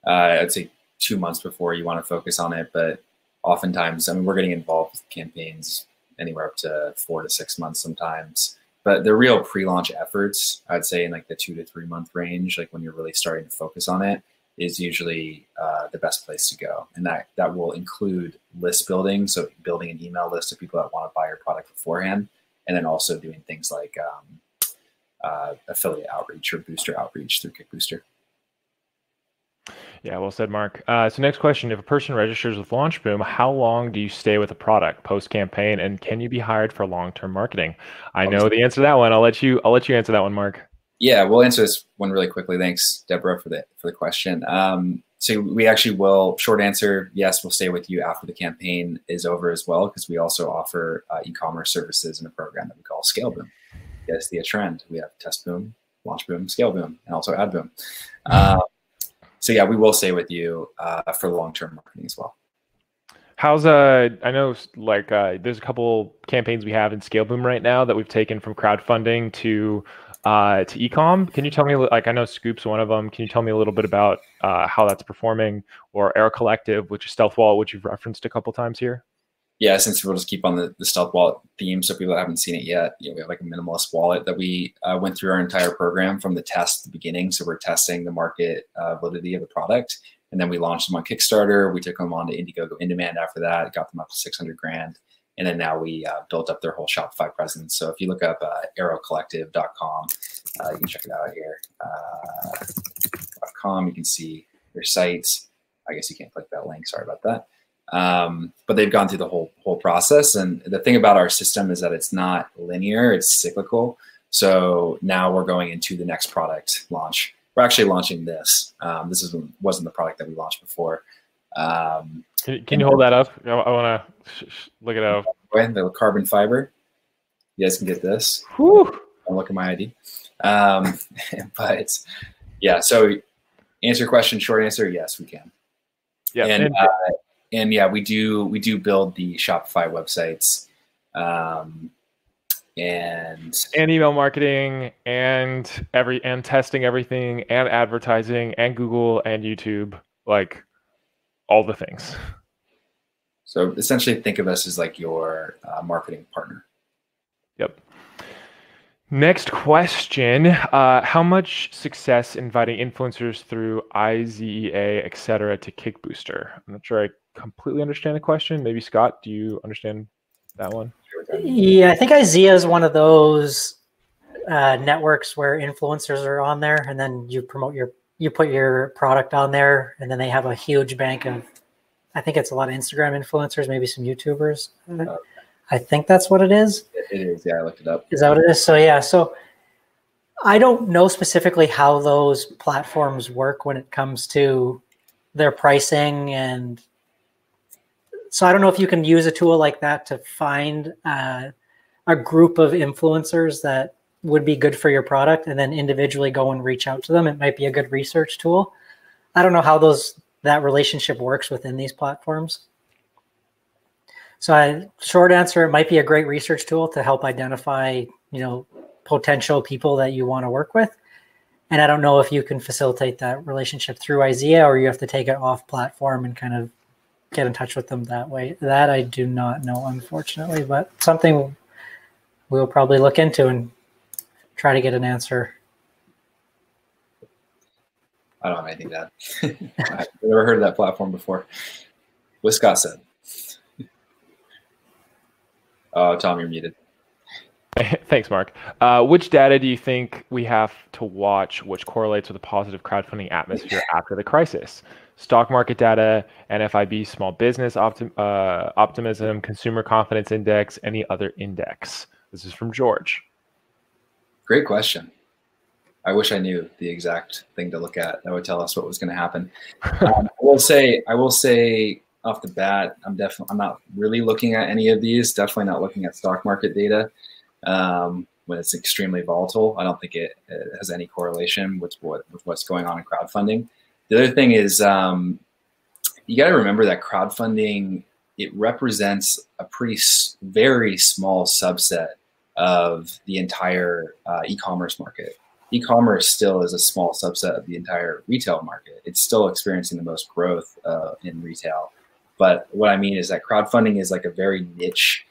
I'd say 2 months before you want to focus on it. But oftentimes, I mean, we're getting involved with campaigns anywhere up to 4 to 6 months sometimes. But the real pre-launch efforts, I'd say in like the 2 to 3 month range, like when you're really starting to focus on it, is usually the best place to go. And that will include list building. So building an email list of people that want to buy your product beforehand. And then also doing things like affiliate outreach or booster outreach through Kickbooster. Yeah, well said, Mark. So next question, if a person registers with LaunchBoom, how long do you stay with a product post-campaign, and can you be hired for long-term marketing? I know the answer to that one. I'll let you answer that one, Mark. Yeah, we'll answer this one really quickly. Thanks, Deborah, for the question. So we actually will, short answer, yes, we'll stay with you after the campaign is over as well, because we also offer e-commerce services in a program that we call ScaleBoom. Yes, the trend. We have TestBoom, LaunchBoom, ScaleBoom, and also AdBoom. So yeah, we will stay with you for long-term marketing as well. How's I know like there's a couple campaigns we have in ScaleBoom right now that we've taken from crowdfunding to ecom. Can you tell me, like I know Scoop's one of them. Can you tell me a little bit about how that's performing, or Air Collective, which is Stealth Wallet, which you've referenced a couple times here? Yeah, since we'll just keep on the Stealth Wallet theme, so people that haven't seen it yet, we have like a minimalist wallet that we went through our entire program from the test at the beginning. So we're testing the market validity of the product, and then we launched them on Kickstarter. We took them on to Indiegogo in demand after that, got them up to 600 grand, and then now we built up their whole Shopify presence. So if you look up aerocollective.com, you can check it out here. .com, you can see their sites. I guess you can't click that link. Sorry about that. But they've gone through the whole process. And the thing about our system is that it's not linear, it's cyclical. So now we're going into the next product launch. We're actually launching this. This wasn't the product that we launched before. Can you hold that up? I want to look it up. The carbon fiber. You guys can get this. Whew. Don't look at my ID. But yeah, so answer your question, short answer, yes, we can. Yeah. And yeah, we do build the Shopify websites, and email marketing and testing everything and advertising and Google and YouTube, like all the things. So essentially think of us as like your marketing partner. Yep. Next question. How much success inviting influencers through IZEA, et cetera, to Kickbooster? I'm not sure I completely understand the question. Maybe Scott, do you understand that one? Yeah, I think IZEA is one of those networks where influencers are on there, and then you put your product on there, and then they have a huge bank of, I think it's a lot of Instagram influencers, maybe some YouTubers. I think that's what it is. It is, yeah, I looked it up. Is that what it is? So yeah, so I don't know specifically how those platforms work when it comes to their pricing, and so I don't know if you can use a tool like that to find a group of influencers that would be good for your product, and then individually go and reach out to them. It might be a good research tool. I don't know how that relationship works within these platforms. So short answer, it might be a great research tool to help identify, potential people that you want to work with. And I don't know if you can facilitate that relationship through IZEA, or you have to take it off platform and kind of get in touch with them that way. That I do not know, unfortunately, but something we'll probably look into and try to get an answer. I don't have anything to add. I've never heard of that platform before. What Scott said. Oh, Tom, you're muted. Thanks, Mark. Which data do you think we have to watch which correlates with a positive crowdfunding atmosphere after the crisis? Stock market data, NFIB, small business optimism, consumer confidence index, any other index? This is from George. Great question. I wish I knew the exact thing to look at that would tell us what was going to happen. I will say off the bat, I'm not really looking at any of these. Definitely not looking at stock market data when it's extremely volatile. I don't think it has any correlation with what's going on in crowdfunding. The other thing is you got to remember that crowdfunding, it represents a very small subset of the entire e-commerce market. E-commerce still is a small subset of the entire retail market. It's still experiencing the most growth in retail. But what I mean is that crowdfunding is like a very niche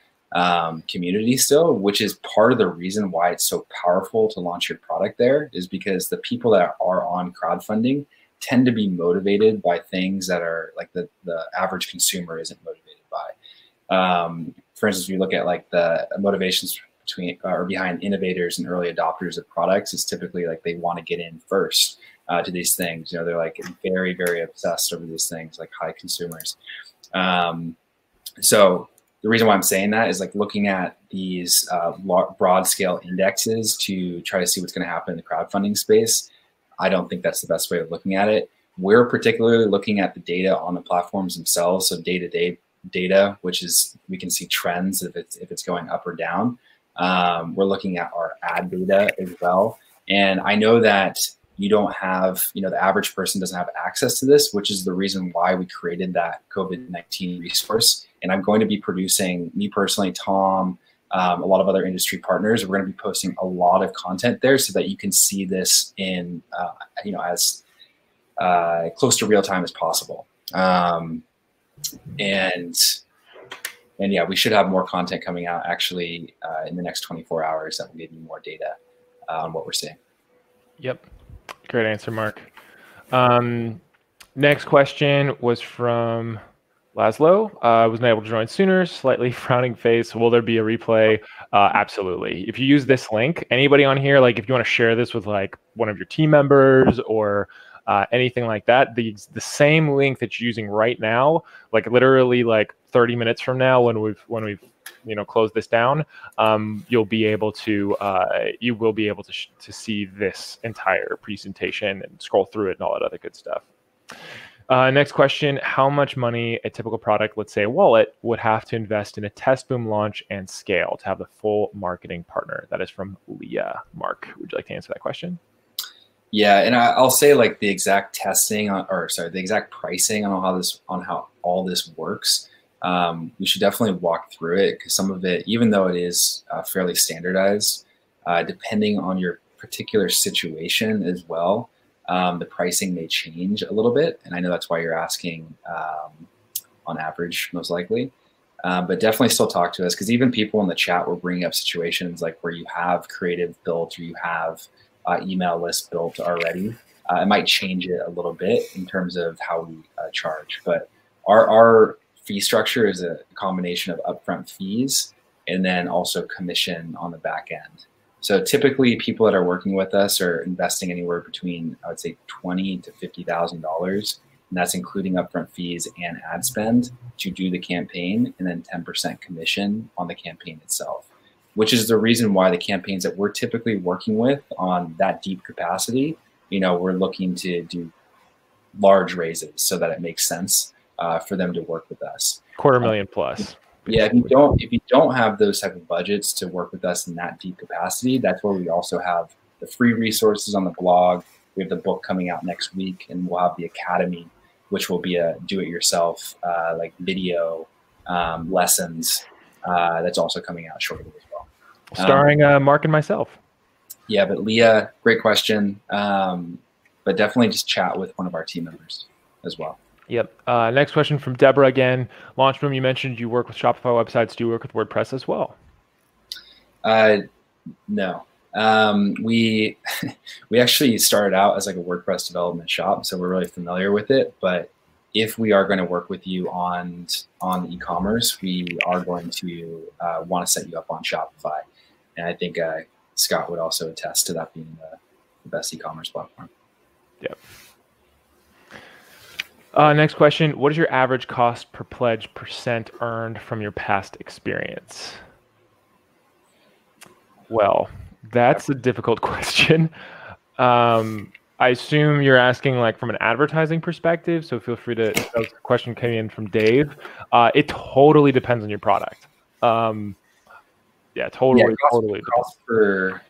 community still, which is part of the reason why it's so powerful to launch your product there, is because the people that are on crowdfunding tend to be motivated by things that are like the average consumer isn't motivated by. For instance, if you look at like the motivations behind innovators and early adopters of products, is typically like they want to get in first to these things. They're like very, very obsessed over these things, like high consumers. So the reason why I'm saying that is like looking at these broad scale indexes to try to see what's going to happen in the crowdfunding space. I don't think that's the best way of looking at it. We're particularly looking at the data on the platforms themselves. So day-to-day data, which is, we can see trends if it's going up or down. We're looking at our ad data as well. And I know that you don't have, the average person doesn't have access to this, which is the reason why we created that COVID-19 resource. And I'm going to be producing, me personally, Tom, a lot of other industry partners, we're going to be posting a lot of content there so that you can see this in, as close to real time as possible. And yeah, we should have more content coming out actually in the next 24 hours that will give you more data on what we're seeing. Yep. Great answer, Mark. Next question was from Laszlo. Wasn't able to join sooner, slightly frowning face. Will there be a replay? Absolutely. If you use this link, anybody on here, like if you want to share this with like one of your team members or anything like that, the same link that you're using right now, like literally like 30 minutes from now when we've closed this down, you will be able to see this entire presentation and scroll through it and all that other good stuff. Next question, how much money a typical product, let's say a wallet, would have to invest in a test boom launch and scale to have the full marketing partner? That is from Leah. Mark, would you like to answer that question? Yeah, and I'll say like the exact testing the exact pricing on how all this works. We should definitely walk through it because some of it, even though it is fairly standardized, depending on your particular situation as well, the pricing may change a little bit. And I know that's why you're asking on average, most likely. But definitely still talk to us, because even people in the chat were bringing up situations like where you have creative built or you have email list built already. It might change it a little bit in terms of how we charge, but our fee structure is a combination of upfront fees and then also commission on the back end. So typically people that are working with us are investing anywhere between, I would say, $20,000 to $50,000. And that's including upfront fees and ad spend to do the campaign, and then 10% commission on the campaign itself, which is the reason why the campaigns that we're typically working with on that deep capacity, we're looking to do large raises so that it makes sense for them to work with us. $250,000 plus. Yeah, if you don't have those type of budgets to work with us in that deep capacity, that's where we also have the free resources on the blog. We have the book coming out next week, and we'll have the academy, which will be a do-it-yourself like video lessons that's also coming out shortly as well. Starring Mark and myself. Yeah, but Leah, great question. But definitely just chat with one of our team members as well. Yep. Next question from Deborah again. LaunchBoom, you mentioned you work with Shopify websites. Do you work with WordPress as well? No. We actually started out as like a WordPress development shop, so we're really familiar with it. But if we are going to work with you on e-commerce, we are going to want to set you up on Shopify. And I think Scott would also attest to that being the best e-commerce platform. Yep. Next question. What is your average cost per pledge % earned from your past experience? Well, that's a difficult question. I assume you're asking like from an advertising perspective, so feel free to, that was a question came in from Dave. It totally depends on your product. Yeah, totally. Cost per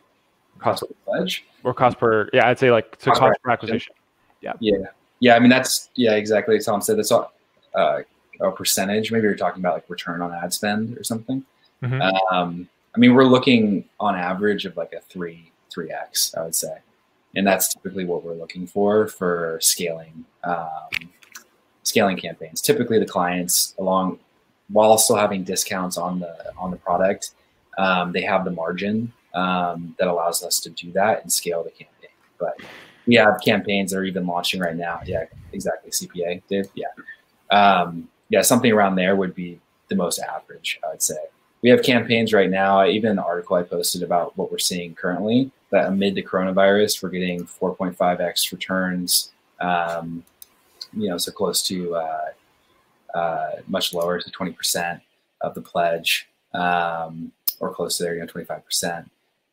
pledge? Or cost per, yeah, I'd say like to cost per acquisition. Yeah, I mean, exactly as Tom said. That's a percentage. Maybe you're talking about like return on ad spend or something. Mm-hmm. I mean, we're looking on average of like a 3x, I would say. And that's typically what we're looking for scaling campaigns. Typically the clients, while still having discounts on the product, they have the margin that allows us to do that and scale the campaign. But we have campaigns that are even launching right now. Yeah, exactly. CPA, Dave. Yeah. Something around there would be the most average, I would say. We have campaigns right now. Even an article I posted about what we're seeing currently, that amid the coronavirus, we're getting 4.5x returns. So close to much lower to 20% of the pledge, or close to there, 25%.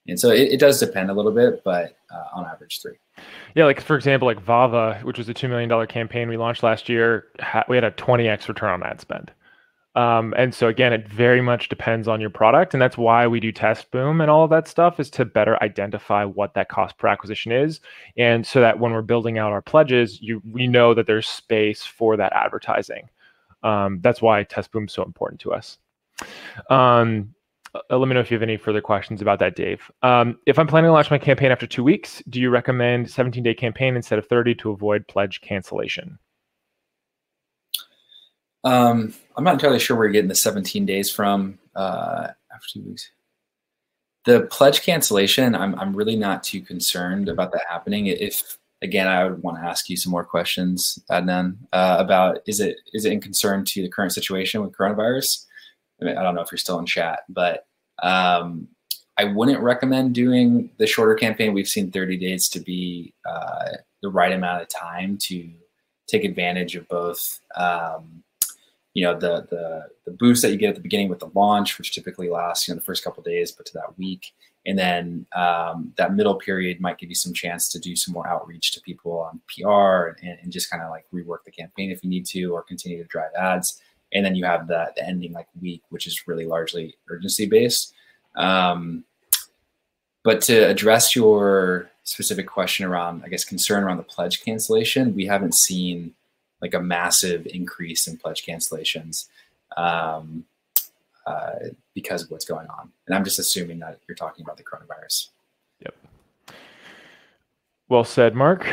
And so it does depend a little bit, but on average 3. Yeah, like for example, like Vava, which was a $2 million campaign we launched last year, we had a 20x return on ad spend. And so again, it very much depends on your product, and that's why we do TestBoom and all of that stuff, is to better identify what that cost per acquisition is, and so that when we're building out our pledges, we know that there's space for that advertising. That's why TestBoom is so important to us. Let me know if you have any further questions about that, Dave. If I'm planning to launch my campaign after 2 weeks, do you recommend 17-day campaign instead of 30 to avoid pledge cancellation? I'm not entirely sure where you're getting the 17 days from after 2 weeks. The pledge cancellation, I'm really not too concerned about that happening. If again, I would want to ask you some more questions, Adnan, about is it in concern to the current situation with coronavirus? I mean, I don't know if you're still in chat, but I wouldn't recommend doing the shorter campaign. We've seen 30 days to be the right amount of time to take advantage of both, the boost that you get at the beginning with the launch, which typically lasts, the first couple of days, but to that week. And then that middle period might give you some chance to do some more outreach to people on PR and just kind of like rework the campaign if you need to, or continue to drive ads. And then you have the ending like week, which is really largely urgency based. But to address your specific question around, I guess, concern around the pledge cancellation, we haven't seen like a massive increase in pledge cancellations because of what's going on. And I'm just assuming that you're talking about the coronavirus. Yep. Well said, Mark.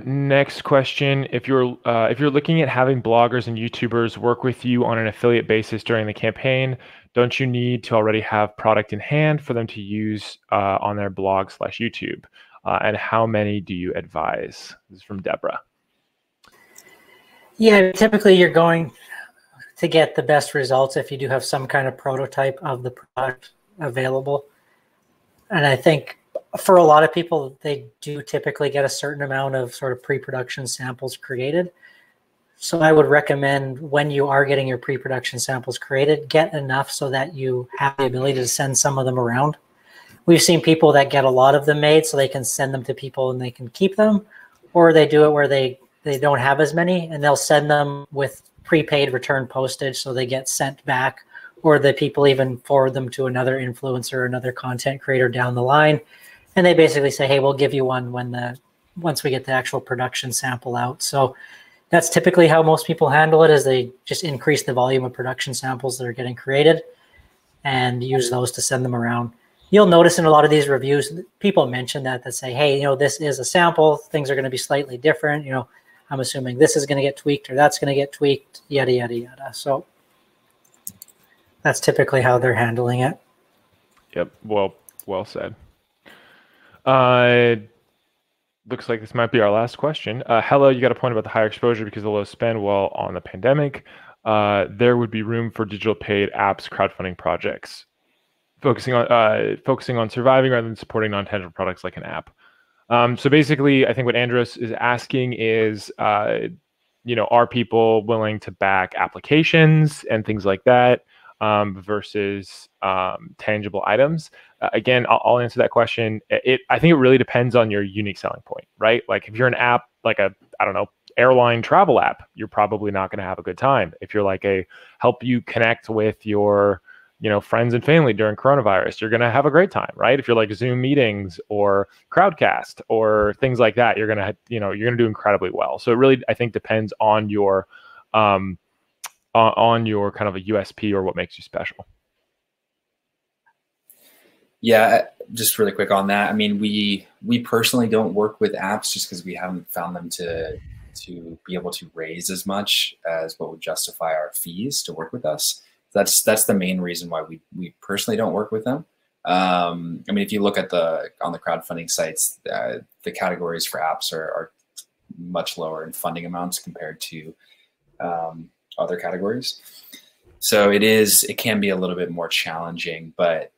Next question: if you're looking at having bloggers and YouTubers work with you on an affiliate basis during the campaign, don't you need to already have product in hand for them to use on their blog/YouTube? And how many do you advise? This is from Deborah. Yeah, typically you're going to get the best results if you do have some kind of prototype of the product available. And I think for a lot of people, they do typically get a certain amount of sort of pre-production samples created. So I would recommend when you are getting your pre-production samples created, get enough so that you have the ability to send some of them around. We've seen people that get a lot of them made so they can send them to people and they can keep them, or they do it where they don't have as many and they'll send them with prepaid return postage so they get sent back, or the people even forward them to another influencer, another content creator down the line. And they basically say, hey, we'll give you one once we get the actual production sample out. So that's typically how most people handle it, is they just increase the volume of production samples that are getting created and use those to send them around. You'll notice in a lot of these reviews, people mention that say, hey, this is a sample. Things are going to be slightly different. I'm assuming this is going to get tweaked or that's going to get tweaked, yada, yada, yada. So that's typically how they're handling it. Yep. Well said. Looks like this might be our last question. Hello, you got a point about the higher exposure because of the low spend while on the pandemic. There would be room for digital paid apps, crowdfunding projects, focusing on surviving rather than supporting non-tangible products like an app. So basically, I think what Andros is asking is, are people willing to back applications and things like that versus tangible items? Again, I'll answer that question. I think it really depends on your unique selling point, right? Like if you're an app, like airline travel app, you're probably not going to have a good time. If you're like help you connect with your friends and family during coronavirus, you're going to have a great time, right? If you're like Zoom meetings or Crowdcast or things like that, you're going to do incredibly well. So it really, I think, depends on your kind of a USP or what makes you special. Yeah, just really quick on that. I mean, we personally don't work with apps just because we haven't found them to be able to raise as much as what would justify our fees to work with us. That's the main reason why we personally don't work with them. I mean, if you look at on the crowdfunding sites, the categories for apps are much lower in funding amounts compared to other categories. So it can be a little bit more challenging, but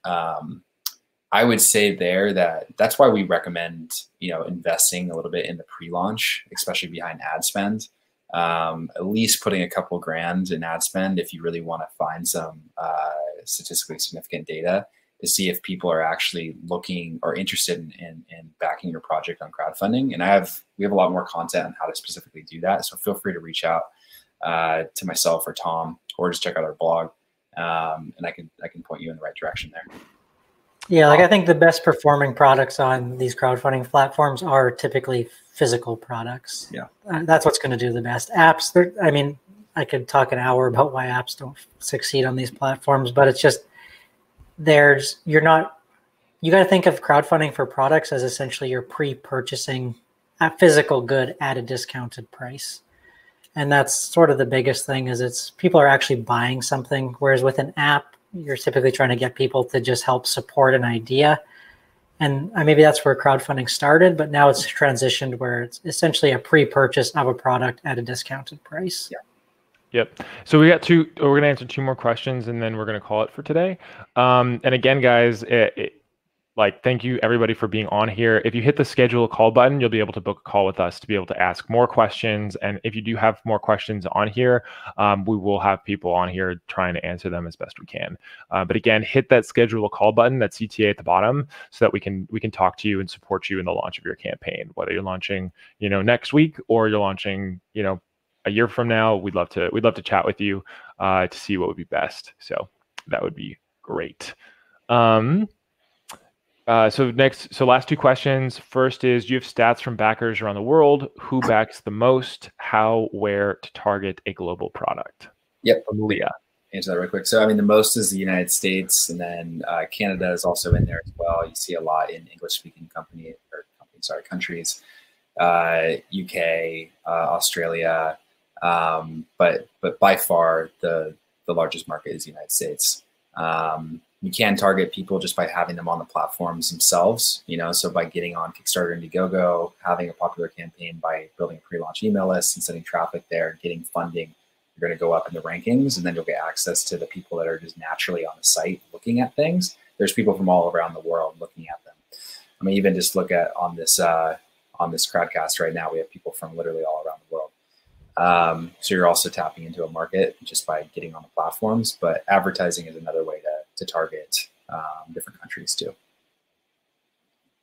I would say that's why we recommend investing a little bit in the pre-launch, especially behind ad spend. At least putting a couple grand in ad spend if you really want to find some statistically significant data to see if people are actually looking or interested in backing your project on crowdfunding. And we have a lot more content on how to specifically do that. So feel free to reach out to myself or Tom, or just check out our blog, and I can point you in the right direction there. Yeah, I think the best performing products on these crowdfunding platforms are typically physical products. Yeah, that's what's going to do the best. Apps, I could talk an hour about why apps don't succeed on these platforms, but it's just you got to think of crowdfunding for products as essentially you're pre-purchasing a physical good at a discounted price. And that's sort of the biggest thing, is people are actually buying something, whereas with an app, you're typically trying to get people to just help support an idea. And maybe that's where crowdfunding started, but now it's transitioned where it's essentially a pre-purchase of a product at a discounted price. Yeah. Yep. So we're going to answer 2 more questions and then we're going to call it for today. And again, guys, thank you everybody for being on here. If you hit the schedule a call button, you'll be able to book a call with us to be able to ask more questions. And if you do have more questions on here, we will have people on here trying to answer them as best we can. But again, hit that schedule a call button, that CTA at the bottom, so that we can talk to you and support you in the launch of your campaign. Whether you're launching, next week or you're launching, a year from now, we'd love to chat with you to see what would be best. So that would be great. So last 2 questions. First is, do you have stats from backers around the world? Who backs the most? How, where to target a global product? Yep. Leah. Answer that real quick. So, the most is the United States, and then Canada is also in there as well. You see a lot in English-speaking companies countries, UK, Australia, but by far the largest market is the United States. You can target people just by having them on the platforms themselves, so by getting on Kickstarter and Indiegogo, having a popular campaign by building a pre-launch email list and sending traffic there, getting funding, you're going to go up in the rankings, and then you'll get access to the people that are just naturally on the site looking at things. There's people from all around the world looking at them. I mean, even just look at on this crowdcast right now, we have people from literally all around the world. So you're also tapping into a market just by getting on the platforms, but advertising is another way to target different countries too.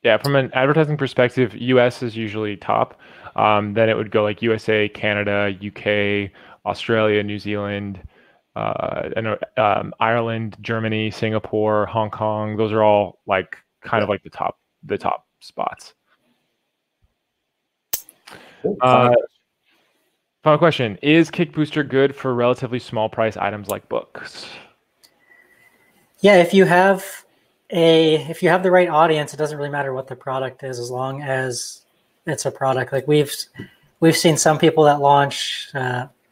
Yeah, from an advertising perspective, US is usually top. Then it would go like USA, Canada, UK, Australia, New Zealand, Ireland, Germany, Singapore, Hong Kong. Those are all like kind of like the top spots. Cool. Final question: is Kickbooster good for relatively small price items like books? Yeah, if you have the right audience, it doesn't really matter what the product is, as long as it's a product. Like we've seen some people that launch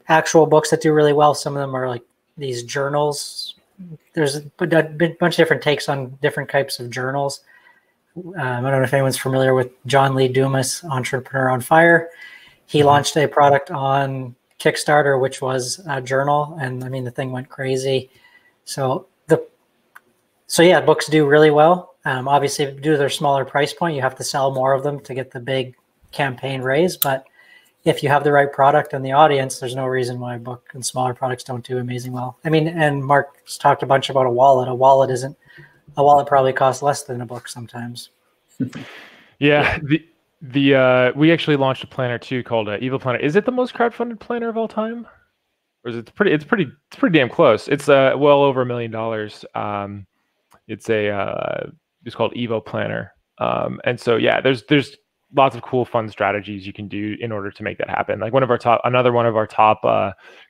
actual books that do really well. Some of them are like these journals. There's a bunch of different takes on different types of journals. I don't know if anyone's familiar with John Lee Dumas, Entrepreneur on Fire. He launched a product on Kickstarter, which was a journal, and I mean the thing went crazy. So yeah, books do really well. Obviously, due to their smaller price point, you have to sell more of them to get the big campaign raise. But if you have the right product and the audience, there's no reason why a book and smaller products don't do amazing well. I mean, and Mark's talked a bunch about a wallet. A wallet probably costs less than a book sometimes. Yeah. We actually launched a planner too called Evil Planner. Is it the most crowdfunded planner of all time? Or is it it's pretty damn close. It's well over $1 million. It's called Evo Planner. And so yeah, there's lots of cool fun strategies you can do in order to make that happen. Like another one of our top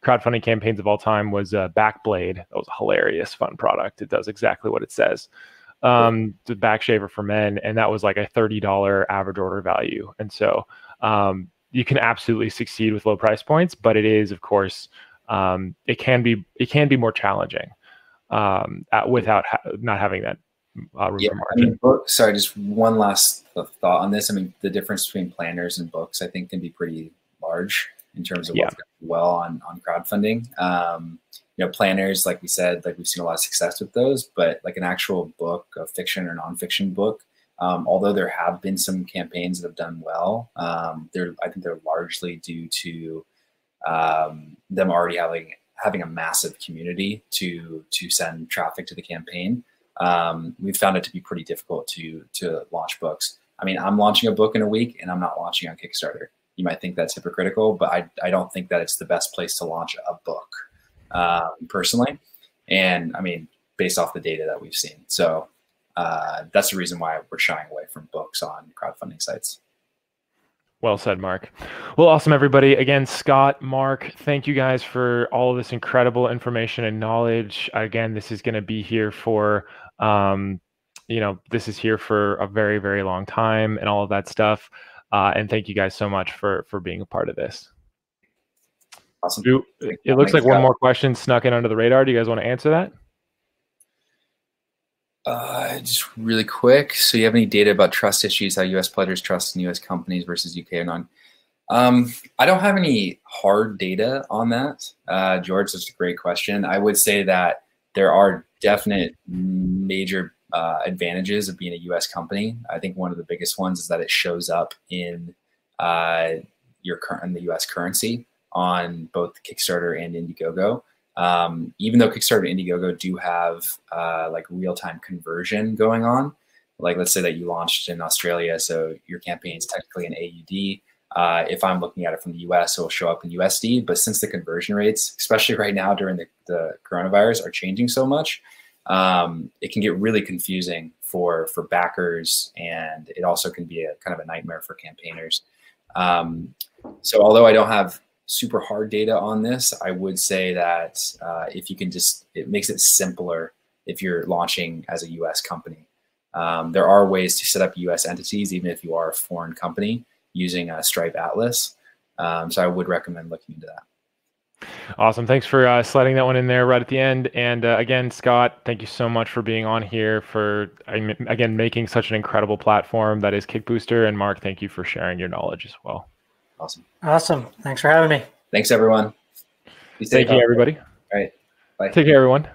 crowdfunding campaigns of all time was Backblade. That was a hilarious, fun product. It does exactly what it says. The back shaver for men, and that was like a $30 average order value. And so you can absolutely succeed with low price points, but it is, of course, it can be more challenging without not having that room for margin. Sorry, just one last thought on this. I mean, the difference between planners and books, I think, can be pretty large in terms of what's going well on crowdfunding. Planners, like we said, like we've seen a lot of success with those, but like an actual book, a fiction or nonfiction book, although there have been some campaigns that have done well, I think they're largely due to them already having a massive community to send traffic to the campaign. We've found it to be pretty difficult to launch books. I mean, I'm launching a book in a week and I'm not launching on Kickstarter. You might think that's hypocritical, but I don't think that it's the best place to launch a book personally. And I mean, based off the data that we've seen. So that's the reason why we're shying away from books on crowdfunding sites. Well said, Mark. Well, awesome, everybody. Again, Scott, Mark, thank you guys for all of this incredible information and knowledge. Again, this is going to be here for, this is here for a very, very long time and all of that stuff. And thank you guys so much for being a part of this. Awesome. It looks like one more question snuck in under the radar. Do you guys want to answer that? Just really quick. So you have any data about trust issues, how U.S. pledgers trust in U.S. companies versus U.K. or non? I don't have any hard data on that. George, that's a great question. I would say that there are definite major advantages of being a U.S. company. I think one of the biggest ones is that it shows up in the U.S. currency on both Kickstarter and Indiegogo. Even though Kickstarter and Indiegogo do have like real-time conversion going on, like let's say that you launched in Australia, so your campaign is technically an AUD. If I'm looking at it from the US, it will show up in USD. But since the conversion rates, especially right now during the coronavirus, are changing so much, it can get really confusing for backers, and it also can be a kind of a nightmare for campaigners. So although I don't have super hard data on this, I would say that if you can it makes it simpler if you're launching as a US company. There are ways to set up US entities, even if you are a foreign company, using Stripe Atlas. So I would recommend looking into that. Awesome. Thanks for sliding that one in there right at the end. And again, Scott, thank you so much for being on here, for, again, making such an incredible platform that is Kickbooster. And Mark, thank you for sharing your knowledge as well. Awesome. Awesome. Thanks for having me. Thanks, everyone. Thank you, everybody. All right. Bye. Take care, everyone.